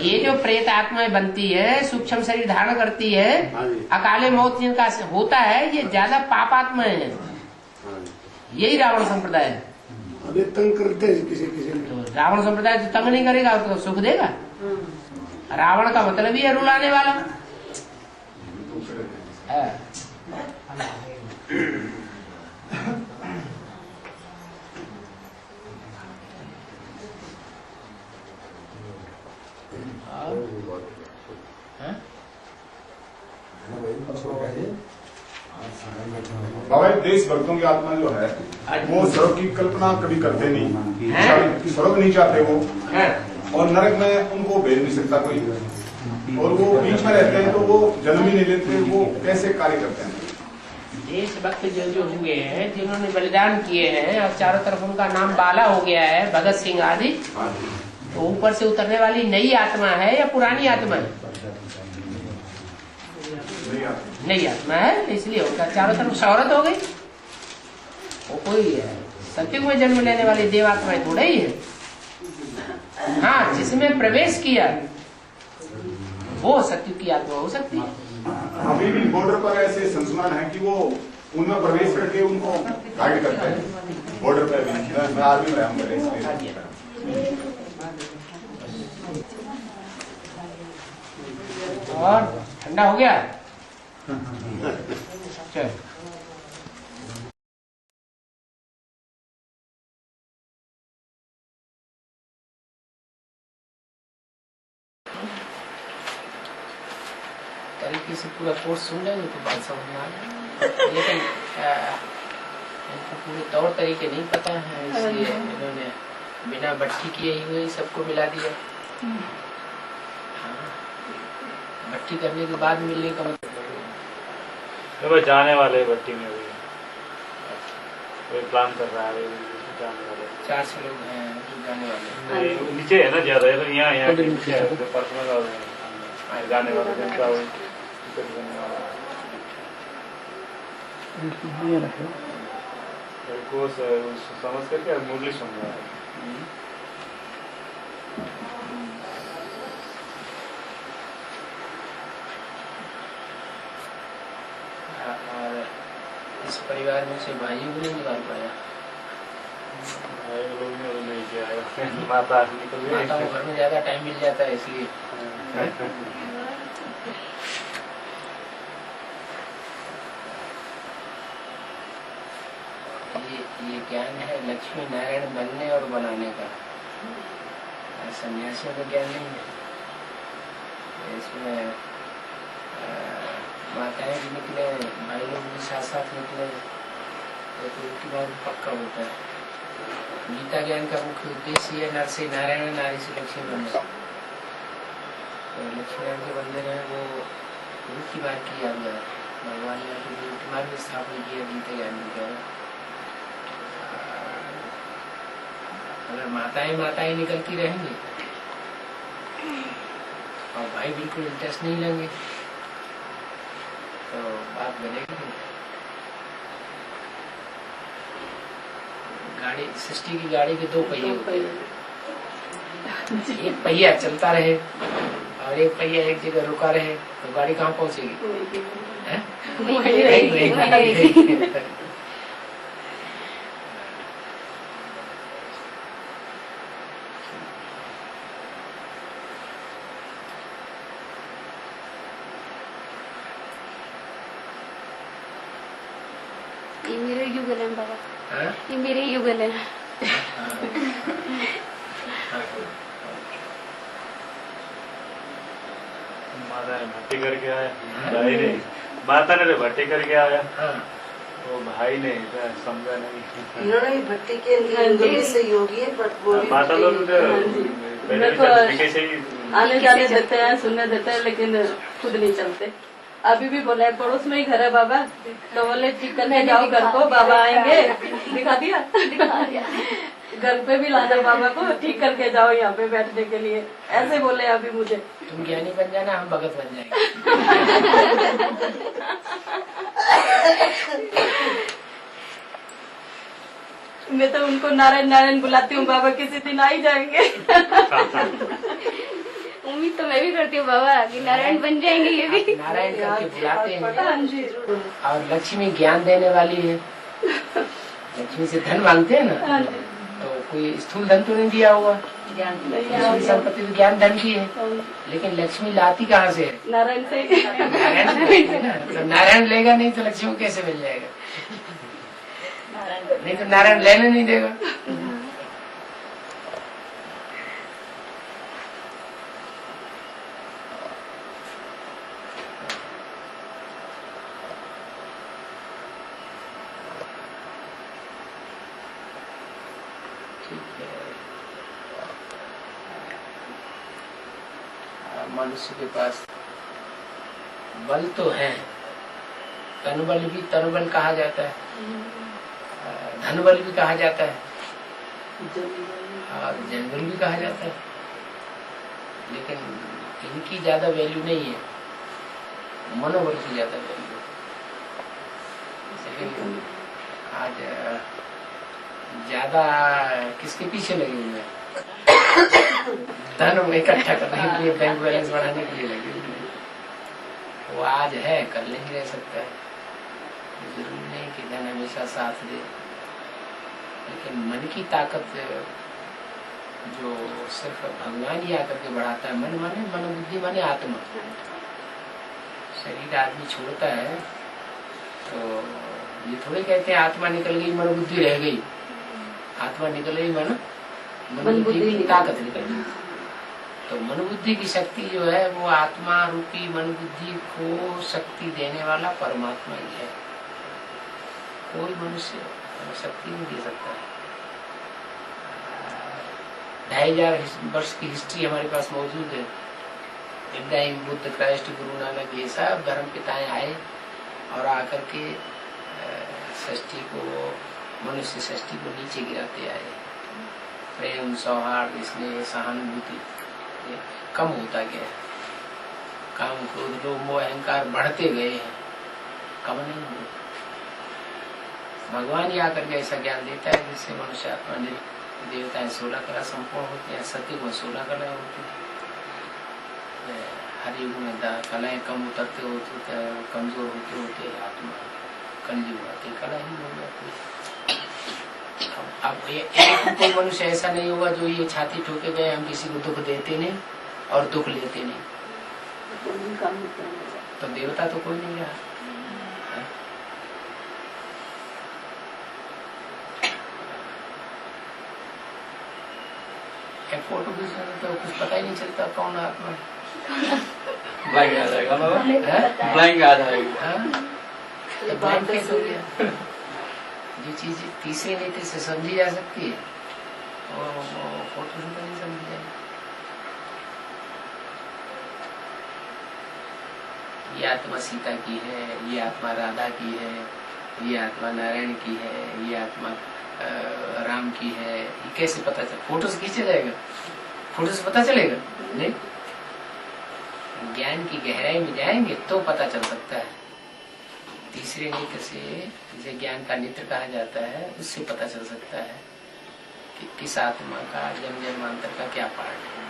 ये जो प्रेत आत्माएं बनती है, सूक्ष्म शरीर धारण करती है, अकाले मौत जिनका होता है, ये ज्यादा पाप आत्माएं हैं। यही रावण संप्रदाय है। अभी तंग करते हैं किसी तो रावण संप्रदाय तो तंग नहीं करेगा, तो सुख देगा। रावण का मतलब ही है रुलाने वाला। बाबा देश भक्तों की आत्मा जो है वो स्वर्ग की कल्पना कभी करते नहीं, स्वर्ग नहीं चाहते वो, और नरक में उनको भेज नहीं सकता कोई, और वो बीच में रहते हैं तो वो जन्म ही नहीं लेते। वो कैसे कार्य करते हैं? देशभक्त जो हुए हैं, जिन्होंने बलिदान किए हैं और चारों तरफ उनका नाम बाला हो गया है, भगत सिंह आदि, तो ऊपर से उतरने वाली नई आत्मा है या पुरानी आत्मा है? नई आत्मा है, इसलिए उनका चारों तरफ शौहरत हो गई। वो कोई सत्युग में जन्म लेने वाली देवात्माएं थोड़ा ही है। हाँ, जिसमें प्रवेश किया वो सत्युग की आत्मा हो सकती है। अभी भी बॉर्डर पर ऐसे संस्मरण है कि वो उनमें प्रवेश करके उनको गाइड करते हैं बॉर्डर पर भी। मैं आर्मी में रहा हूँ। और ठंडा हो गया? चल तरीके से पूरा कोर्स सुन लेंगे तो बात समझ में आ जाएगी, लेकिन इनको पूरे तौर तरीके नहीं पता है, इसलिए इन्होंने बिना भट्टी किए हुए सबको मिला दिया। भट्टी करने के बाद मिलने का मतलब जाने वाले भट्टी में भी कोई प्लान कर रहा है जाने वाले 4 लोग हैं जो जाने वाले। नीचे है ना ज्यादा, यहाँ नीचे है पर्सनल जाने वाले जनता को समझ करके मुरली सुन रहा है। और इस परिवार में से भाइयों को नहीं निकाल पाया, नहीं किया। माता घर में ज्यादा टाइम मिल जाता है इसलिए। ये ज्ञान है लक्ष्मी नारायण बनने और बनाने का, सन्यासियों का ज्ञान नहीं है। इसमें माताएं भी निकले, भाई लोग भी साथ साथ निकले तो उनकी बात पक्का होता है। गीता ज्ञान का मुख्य उद्देश्य है नर से नारायण, नारी से लक्ष्मी बनना। तो लक्ष्मी नारायण के बंधन है वो की बात किया गया, भगवान ने मार्ग स्थापन किया गीता ज्ञान के द्वारा। अगर माताएं निकलती रहेंगी और भाई बिल्कुल इंटरेस्ट नहीं लेंगे तो बात बनेगी नहीं। गाड़ी सृष्टि की गाड़ी के 2 पहिए होते हैं, एक पहिया चलता रहे और एक पहिया एक जगह रुका रहे तो गाड़ी कहाँ पहुँचेगी? ये मेरे युगल है बाबा, ये मेरे युगल है। माता ने भट्टी करके आया, भाई ने माता ने भट्टी करके आया, वो भाई ने समझा नहीं। इन्होंने भट्टी के लिए सहयोगी है, माता लोग आने जाने देते हैं, सुनने देते हैं, लेकिन खुद नहीं चलते। अभी भी बोला है पड़ोस में ही घर है बाबा, तो बोले ठीक करने जाओ घर को, बाबा आएंगे। दिखा दिया घर पे भी लाना बाबा को, ठीक करके जाओ यहाँ पे बैठने के लिए, ऐसे बोले अभी मुझे। तुम ज्ञानी बन जाना, हम भगत बन जाएंगे। मैं तो उनको नारायण नारायण बुलाती हूँ, बाबा किसी दिन आ ही जाएंगे। उम्मीद तो मैं भी करती हूँ बाबा कि नारायण बन जाएंगे ये भी। नारायण करके बुलाते हैं। और लक्ष्मी ज्ञान देने वाली है, लक्ष्मी से धन मांगते हैं ना, तो कोई स्थूल धन तो नहीं दिया होगा, संपत्ति तो ज्ञान धन की है, लेकिन लक्ष्मी लाती कहाँ से है? नारायण से। तो नारायण लेगा नहीं तो लक्ष्मी कैसे मिल जाएगा? नहीं तो नारायण लेने नहीं देगा। मनुष्य के पास बल तो है, तनुबल भी तनुबल कहा जाता है, धनबल भी कहा जाता है और जनबल भी कहा जाता है, लेकिन इनकी ज्यादा वैल्यू नहीं है, मनोबल की ज्यादा वैल्यू है। आज ज्यादा किसके पीछे लगे हुए हैं? धन इकट्ठा करने के लिए, बैंक बैलेंस बढ़ाने के लिए लगे हुए हैं। वो आज है, कल नहीं रह सकता है। जरूरी नहीं कि धन हमेशा साथ दे, लेकिन मन की ताकत जो सिर्फ भगवान ही आकर के बढ़ाता है। मन माने मनोबुद्धि माने आत्मा। शरीर आदमी छोड़ता है तो ये थोड़ी कहते हैं आत्मा निकल गई मनोबुद्धि रह गई। आत्मा निकल गई मनोबुद्धि की ताकत निकल गई। तो मनोबुद्धि की शक्ति जो है वो आत्मा रूपी मनोबुद्धि को शक्ति देने वाला परमात्मा ही है। कोई मनुष्य शक्ति नहीं दे सकता है। 2500 वर्ष की हिस्ट्री हमारे पास मौजूद है। इब्राहिम, बुद्ध, क्राइस्ट, गुरु नानक, ये सब धर्म पिताएं आए और आकर के षष्ठी को, मनुष्य षष्ठी को नीचे गिराते आए। प्रेम, सौहार्द, स्नेह, सहानुभूति कम होता गया। काम, क्रोध, लोभ, मोह, अहंकार बढ़ते गए हैं, कम नहीं हुए। भगवान ही आकर के ऐसा ज्ञान देता है जिससे मनुष्य आत्मा देवताएं 16 कला संपूर्ण होते हैं, सत्य को 16 कलाएं होती है। हर युग में कलाएं कम उतरते होते कमजोर होते होते आत्मा कलयुग आती कला ही हो जाती है। अब एक कोई मनुष्य ऐसा नहीं होगा जो ये छाती ठोके गए हम किसी को दुख देते नहीं और दुख लेते नहीं, तो देवता तो कोई नहीं रहा। फोटो खींचने तो कुछ पता ही नहीं चलता कौन आत्मा है। ब्लैंक आ जाएगा बाबा, ब्लैंक आ जाएगा। ब्लैंक कैसे हो गया? जो चीज तीसरे नेत्र से समझी जा सकती है वो फोटो से तो नहीं समझी जाएगी। ये आत्मा सीता की है, ये आत्मा राधा की है, ये आत्मा नारायण की है, ये आत्मा राम की है, ये कैसे पता चले? फोटो से खींचा जाएगा? फोटो से पता चलेगा? नहीं। ज्ञान की गहराई में जाएंगे तो पता चल सकता है। तीसरे नेत्र से, जिसे ज्ञान का नेत्र कहा जाता है, उससे पता चल सकता है कि किस आत्मा का जन्म जन्मांतर का क्या पार्ट है।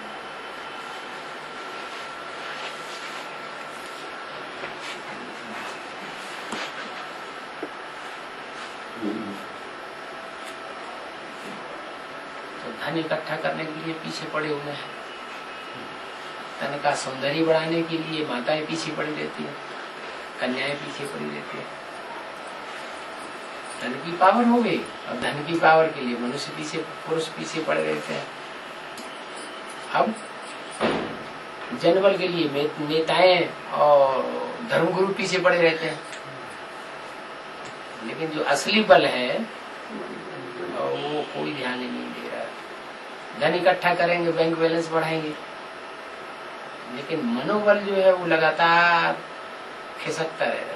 धन इकट्ठा करने के लिए पीछे पड़े हुए हैं, धन का सौंदर्य बढ़ाने के लिए माताएं पीछे पड़ी रहती है, कन्याएं पीछे पड़ी रहती है। धन की पावर हो गई और धन की पावर के लिए मनुष्य पीछे, पुरुष पीछे पड़े रहते हैं। अब जनबल के लिए नेताएं और धर्मगुरु पीछे पड़े रहते हैं, लेकिन जो असली बल है वो कोई ध्यान ही नहीं दे रहा। धन इकट्ठा करेंगे, बैंक बैलेंस बढ़ाएंगे, लेकिन मनोबल जो है वो लगातार खिसकता रहेगा।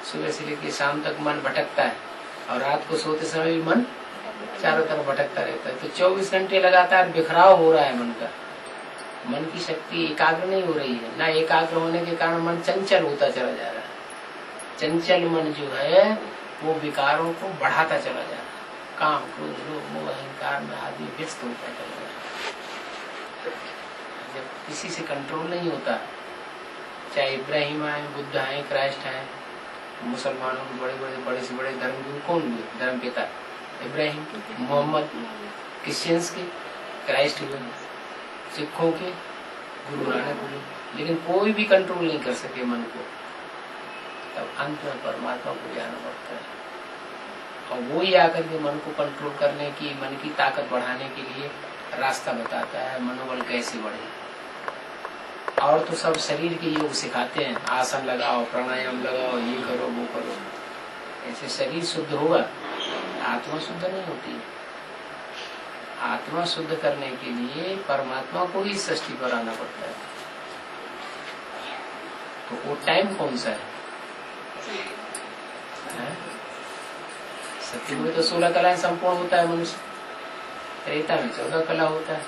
सुबह से लेकर शाम तक मन भटकता है और रात को सोते समय भी मन चारों तरफ भटकता रहता है। तो 24 घंटे लगातार बिखराव हो रहा है मन का। मन की शक्ति एकाग्र नहीं हो रही है, ना एकाग्र होने के कारण मन चंचल होता चला जा रहा है। चंचल मन जो है वो विकारों को बढ़ाता चला जा रहा है। काम, क्रोध, लोभ, मोह, अहंकार में आदमी व्यस्त होता चला जा रहा है। जब किसी से कंट्रोल नहीं होता, चाहे इब्राहिम आए, बुद्ध आए, क्राइस्ट आए, मुसलमानों के बड़े से बड़े धर्मगुरु कौन हुए? धर्म पिता इब्राहिम, मोहम्मद, क्रिश्चियंस के, क्राइस्ट हुए, सिखों के गुरु नानक हुए, लेकिन कोई भी कंट्रोल नहीं कर सके मन को। तब अंत में परमात्मा को जाना पड़ता है और वो ही आकर के मन को कंट्रोल करने की, मन की ताकत बढ़ाने के लिए रास्ता बताता है, मनोबल कैसे बढ़े। और तो सब शरीर के योग सिखाते हैं, आसन लगाओ, प्राणायाम लगाओ, ये करो, वो करो। ऐसे शरीर शुद्ध होगा, आत्मा शुद्ध नहीं होती है। आत्मा शुद्ध करने के लिए परमात्मा को ही सृष्टि पर आना पड़ता है। तो वो टाइम कौन सा है? सत्युग में तो 16 कलाएं संपूर्ण होता है मनुष्य, त्रेता में 14 कला होता है,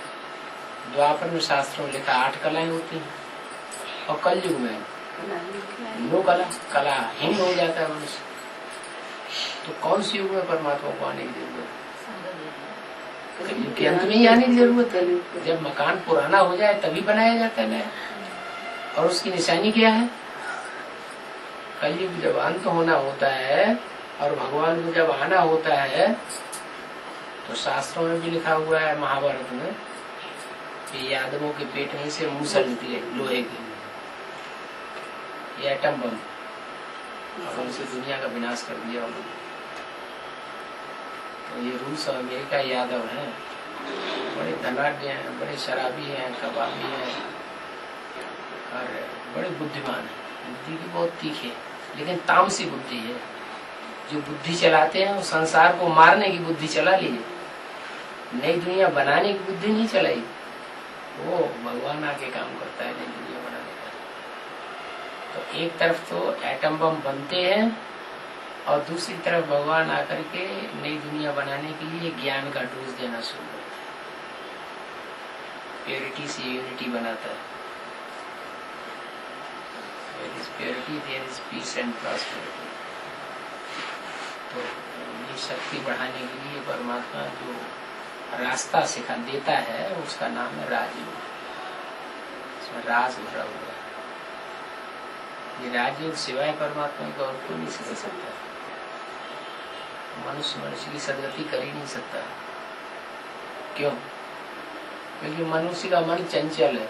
द्वापर में शास्त्रों में लिखा 8 कलाएं होती हैं, और कलयुग में 9 कलाहीन हो जाता है मनुष्य। तो कौन सी युग में परमात्मा को आने की जरूरत है? कलयुग के अंत में ही आने की जरूरत है। जब मकान पुराना हो जाए तभी बनाया जाता है नया, और उसकी निशानी क्या है? कलयुग जब अंत होना होता है और भगवान को जब आना होता है, तो शास्त्रों में भी लिखा हुआ है, महाभारत में, कि यादवों के पेट में से मूसल निकले लोहे के, ये एटम बम, और उनसे दुनिया का विनाश कर दिया उन्होंने। तो ये रूस और अमेरिका यादव हैं, बड़े धनाढ़ हैं, बड़े शराबी हैं, कबाबी हैं, और बड़े बुद्धिमान हैं। बुद्धि भी बहुत तीखी है, लेकिन तामसी बुद्धि है। जो बुद्धि चलाते हैं वो संसार को मारने की बुद्धि चला ली है। नई दुनिया बनाने की बुद्धि नहीं चलाई, वो भगवान आके काम करता है नई दुनिया बनाने का। तो एक तरफ तो एटम बम बनते हैं और दूसरी तरफ भगवान आकर के नई दुनिया बनाने के लिए ज्ञान का डोज देना शुरू करता है। प्योरिटी से यूनिटी बनाता है। There is purity, there is peace and prosperity। तो ये शक्ति बढ़ाने के लिए परमात्मा जो रास्ता सिखा देता है उसका नाम है राजयोग। इसमें राज भरा हुआ है। ये राजयोग सिवाय परमात्मा का और कोई नहीं सिखा सकता। मनुष्य की सदगति कर ही नहीं सकता। क्यों? क्योंकि मनुष्य का मन चंचल है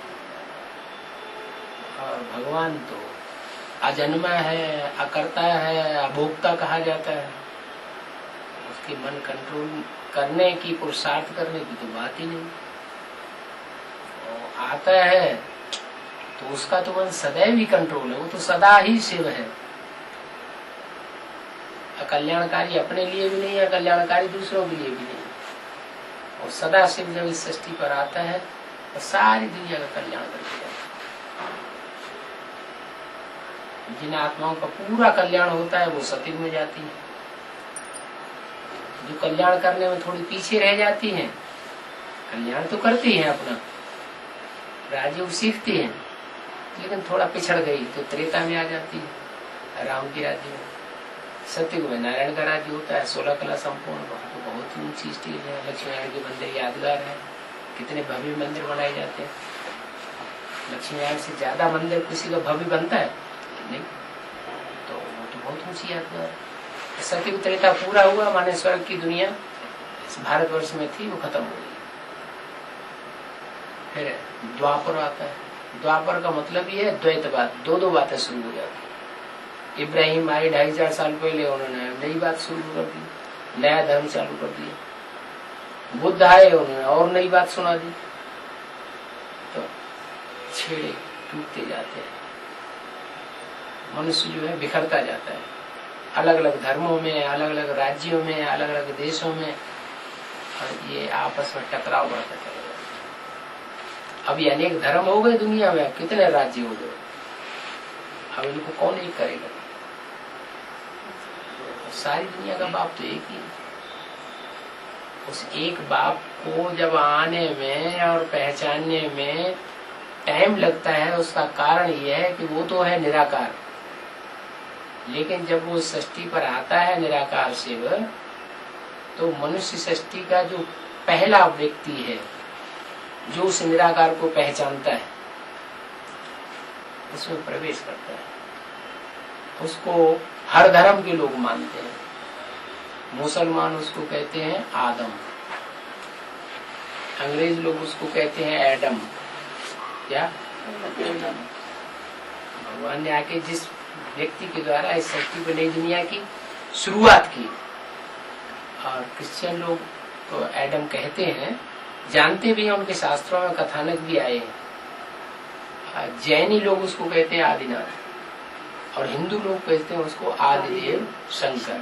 और भगवान तो अजन्मा है, अकर्ता है, अभोक्ता कहा जाता है। उसके मन कंट्रोल करने की, पुरुषार्थ करने की तो बात ही नहीं। और आता है तो उसका तो मन सदैव ही कंट्रोल है, वो तो सदा ही शिव है। अकल्याणकारी अपने लिए भी नहीं, अकल्याणकारी दूसरों के लिए भी नहीं। और सदा शिव जब इस सृष्टि पर आता है तो सारी दुनिया का कल्याण करके जाता है। जिन आत्माओं का पूरा कल्याण होता है वो सतयुग में जाती है। जो कल्याण करने में थोड़ी पीछे रह जाती हैं, कल्याण तो करती हैं अपना, राजयोग सीखती हैं, लेकिन थोड़ा पिछड़ गई तो त्रेता में आ जाती है, राम की राज्य में। सतयुग में नारायण का राज्य होता है, 16 कला संपूर्ण, वहाँ तो बहुत ही ऊंची स्टेज है। लक्ष्मी नारायण के मंदिर यादगार है, कितने भव्य मंदिर बनाए जाते हैं। लक्ष्मी नारायण से ज्यादा मंदिर किसी का भव्य बनता है नहीं, तो वो तो बहुत ऊंची यादगार है। सतयुग त्रेता पूरा हुआ, माने स्वर्ग की दुनिया इस भारतवर्ष में थी, वो खत्म हो गई। फिर द्वापर आता है। द्वापर का मतलब ये है द्वैतवाद, दो बातें शुरू हो जाती। इब्राहिम आए 2500 साल पहले, उन्होंने नई बात शुरू कर दी, नया धर्म चालू कर दिया। बुद्ध आए, उन्होंने और नई बात सुना दी। तो छेड़े टूटते जाते हैं, मनुष्य जो है बिखरता जाता है, अलग अलग धर्मों में, अलग अलग राज्यों में, अलग अलग देशों में, और ये आपस में टकराव बढ़ता चला जाता है। अभी अनेक धर्म हो गए दुनिया में, कितने राज्य हो गए, अब इनको कौन एक करेगा? सारी दुनिया का बाप तो एक ही है। उस एक बाप को जब आने में और पहचानने में टाइम लगता है, उसका कारण यह है कि वो तो है निराकार, लेकिन जब वो सृष्टि पर आता है निराकार शिव, तो मनुष्य सृष्टि का जो पहला व्यक्ति है जो उस निराकार को पहचानता है, उसमें प्रवेश करता है। उसको हर धर्म के लोग मानते हैं। मुसलमान उसको कहते हैं आदम, अंग्रेज लोग उसको कहते हैं एडम। क्या? भगवान ने आके जिस व्यक्ति के द्वारा इस सृष्टि पर नई दुनिया की शुरुआत की, और क्रिश्चियन लोग तो एडम कहते हैं, जानते भी हैं, उनके शास्त्रों में कथानक भी आए हैं। जैनी लोग उसको कहते हैं आदिनाथ, और हिंदू लोग कहते हैं उसको आदिदेव शंकर,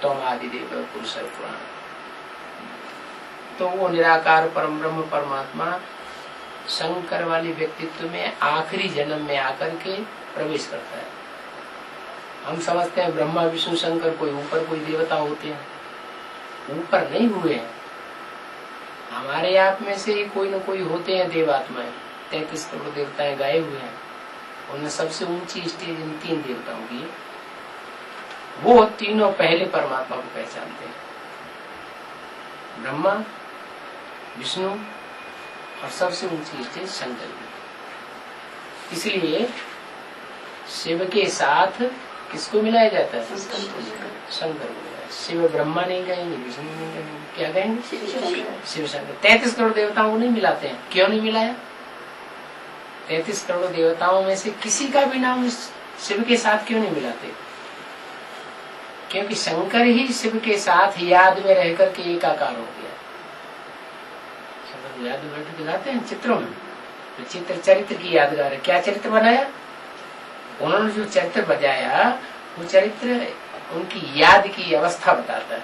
तुम आदिदेव पुरुष पुराण। तो वो निराकार परम ब्रह्म परमात्मा शंकर वाले व्यक्तित्व में आखिरी जन्म में आकर के प्रवेश करता है। हम समझते हैं ब्रह्मा विष्णु शंकर कोई ऊपर कोई देवता होते हैं, ऊपर नहीं हुए हैं। हमारे आप में से कोई न कोई होते हैं देवात्माएं, 33 करोड़ देवताएं गाए हुए हैं। उनमें सबसे ऊंची स्टेज इन 3 देवताओं की। वो तीनों पहले परमात्मा को पहचानते हैं, ब्रह्मा विष्णु और सबसे ऊंची स्टेज शंकर की। इसलिए शिव के साथ किसको मिलाया जाता है? शंकर को। शिव ब्रह्मा नहीं कहेंगे, विष्णु नहीं कहेंगे, क्या कहेंगे? शिव शंकर। 33 करोड़ देवताओं को नहीं मिलाते हैं। क्यों नहीं मिलाया? 33 करोड़ देवताओं में से किसी का भी नाम शिव के साथ क्यों नहीं मिलाते? क्योंकि शंकर ही शिव के साथ याद में रह करके एकाकार हो गया। शंकर याद में बैठ के दिखाते हैं चित्रों में, तो चित्र चरित्र की यादगार है। क्या चरित्र बनाया उन्होंने? जो चरित्र बजाया वो चरित्र उनकी याद की अवस्था बताता है।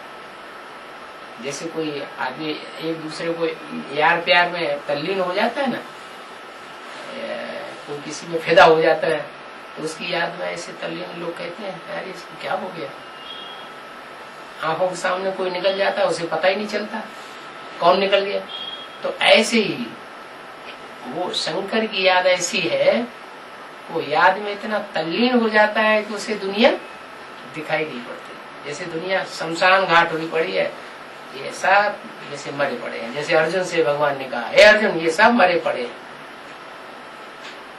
जैसे कोई आदमी एक दूसरे को यार प्यार में तल्लीन हो जाता है ना, कोई किसी में फिदा हो जाता है, तो उसकी याद में ऐसे तल्लीन लोग कहते हैं यार इसको क्या हो गया। आंखों के सामने कोई निकल जाता है, उसे पता ही नहीं चलता कौन निकल गया। तो ऐसे ही वो शंकर की याद ऐसी है, वो याद में इतना तल्लीन हो जाता है कि उसे दुनिया दिखाई नहीं पड़ती। जैसे दुनिया शमशान घाट हुई पड़ी है, ये सब जैसे मरे पड़े हैं। जैसे अर्जुन से भगवान ने कहा, हे अर्जुन ये सब मरे पड़े हैं।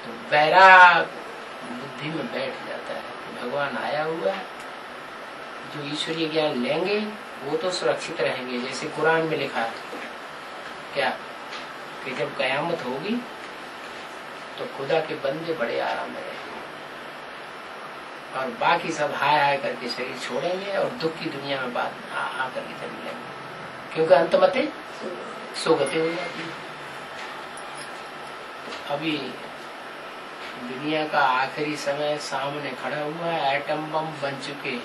तो वैराग बुद्धि में बैठ जाता है कि भगवान आया हुआ है, जो ईश्वरीय ज्ञान लेंगे वो तो सुरक्षित रहेंगे। जैसे कुरान में लिखा है क्या कि जब कयामत होगी तो खुदा के बंदे बड़े आराम में रहेंगे और बाकी सब हाय हाय करके शरीर छोड़ेंगे और दुख की दुनिया में बात आकर के चले जाएंगे, क्योंकि अंतमते सोगते हो जाती है। अभी दुनिया का आखिरी समय सामने खड़ा हुआ है, एटम बम बन चुके।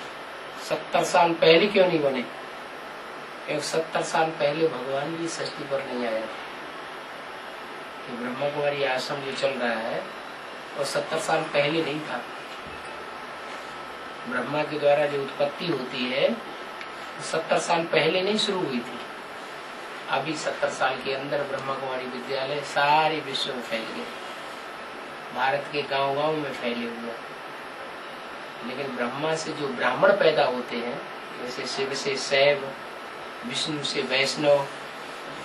70 साल पहले क्यों नहीं बने? 70 साल पहले भगवान भी सृष्टि पर नहीं आया। कि ब्रह्मा कुमारी आश्रम जो चल रहा है वो 70 साल पहले नहीं था। ब्रह्मा के द्वारा जो उत्पत्ति होती है 70 साल पहले नहीं शुरू हुई थी। अभी 70 साल के अंदर ब्रह्मा कुमारी विद्यालय सारे विश्व में फैल गए, भारत के गांव-गांव में फैले हुए। लेकिन ब्रह्मा से जो ब्राह्मण पैदा होते हैं, जैसे शिव से शैव, विष्णु से वैष्णव,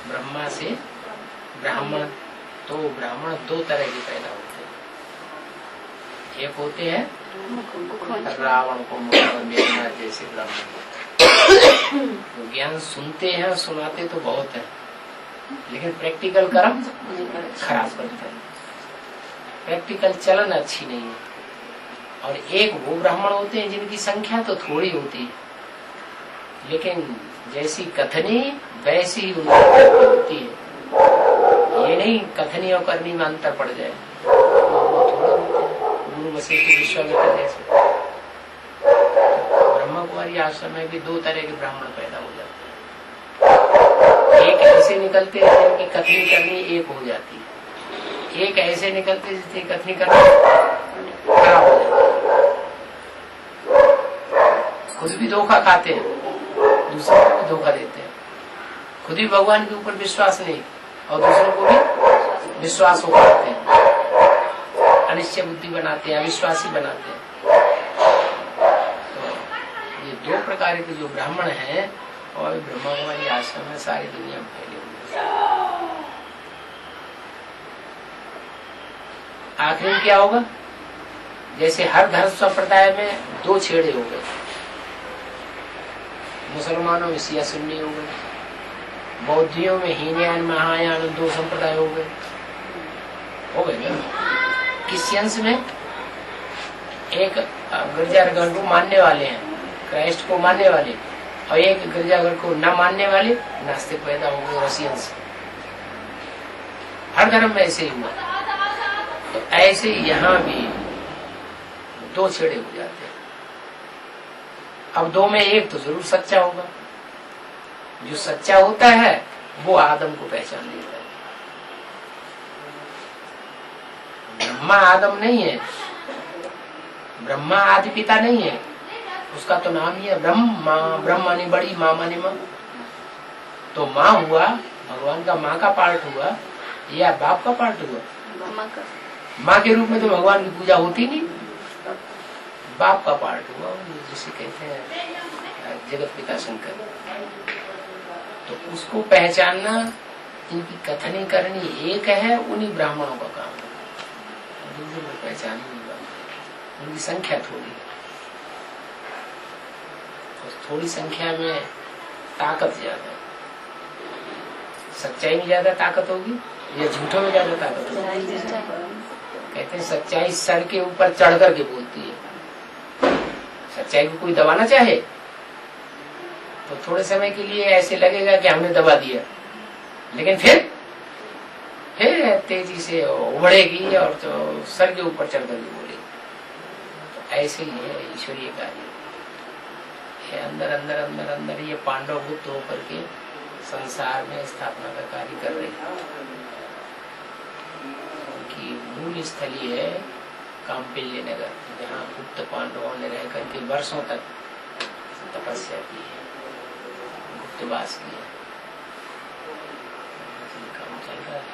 ब्रह्मा से ब्राह्मण, तो ब्राह्मण दो तरह के पैदा होते हैं। एक होते हैं रावण को मेघनाथ जैसे ब्राह्मण, तो ज्ञान सुनते हैं, सुनाते तो बहुत है, लेकिन प्रैक्टिकल कर्म खराब करते हैं, प्रैक्टिकल चलन अच्छी नहीं है। और एक वो ब्राह्मण होते हैं जिनकी संख्या तो थोड़ी होती है, लेकिन जैसी कथनी वैसी ही उनकी होती है। ये नहीं कथनी और करनी में अंतर पड़ जाए। गुरु वशिष्ठ विश्वामित्र जैसे ब्रह्मा कुमारी आश्रम में भी दो तरह के ब्राह्मण पैदा हो जाते हैं। एक ऐसे निकलते हैं जिनकी कथनी करनी एक हो जाती है, एक ऐसे निकलते हैं जिसकी कथनी करनी खराब हो जाती है। खुद भी धोखा खाते हैं, दूसरों को भी धोखा देते हैं। खुद भी भगवान के ऊपर विश्वास नहीं और दूसरों को भी विश्वास हो पाते हैं, अनिश्चय बुद्धि बनाते हैं, अविश्वासी बनाते हैं। तो ये दो प्रकार के जो ब्राह्मण हैं और ब्रह्मा कुमारी आश्रम में सारी दुनिया में फैले हुए हैं। आखिर में क्या होगा? जैसे हर धर्म संप्रदाय में दो छेड़े हो गए, मुसलमानों में शिया सुन्नी हो गए, बौद्धियों में हीनयान महायान दो संप्रदाय हो गए ना। क्रिश्चियंस में एक गिरजाघर को मानने वाले हैं, क्राइस्ट को मानने वाले, और एक गिरजाघर को न मानने वाले नास्तिक पैदा हो गए, रशियंस। हर धर्म में ऐसे ही हुआ। तो ऐसे यहाँ भी दो छेड़े हो जाते हैं। अब दो में एक तो जरूर सच्चा होगा। जो सच्चा होता है वो आदम को पहचान लेता है। ब्रह्मा आदम नहीं है, ब्रह्मा आदि पिता नहीं है, उसका तो नाम ही है ब्रह्मा। ब्रह्म माने बड़ी, माँ माने माँ। तो माँ हुआ भगवान का, माँ का पार्ट हुआ या बाप का पार्ट हुआ? माँ के रूप में तो भगवान की पूजा होती नहीं, बाप का पार्ट हुआ, जिसे कहते हैं जगत पिता शंकर। तो उसको पहचानना, इनकी कथनी करनी एक है, उन्हीं ब्राह्मणों का काम है। दूसरे को पहचान नहीं पाते, उनकी संख्या थोड़ी है, और थोड़ी संख्या में ताकत ज्यादा है। सच्चाई में ज्यादा ताकत होगी या झूठों में ज्यादा ताकत होगी? कहते हैं सच्चाई सर के ऊपर चढ़ करके बोलती है। सच्चाई को कोई दबाना चाहे तो थोड़े समय के लिए ऐसे लगेगा कि हमने दबा दिया, लेकिन फिर तेजी से उभरेगी और तो सर के ऊपर चढ़ करके बोलेगी। तो ऐसे ही है ईश्वरीय कार्य। ये अंदर अंदर अंदर अंदर ये पांडव गुप्त होकर के संसार में स्थापना का कार्य कर रहे हैं। उनकी मूल स्थली है काम्पिल्य नगर, जहाँ गुप्त पांडवों ने रह करके वर्षों तक तपस्या की है, गुप्तवास की है। काम चल रहा है।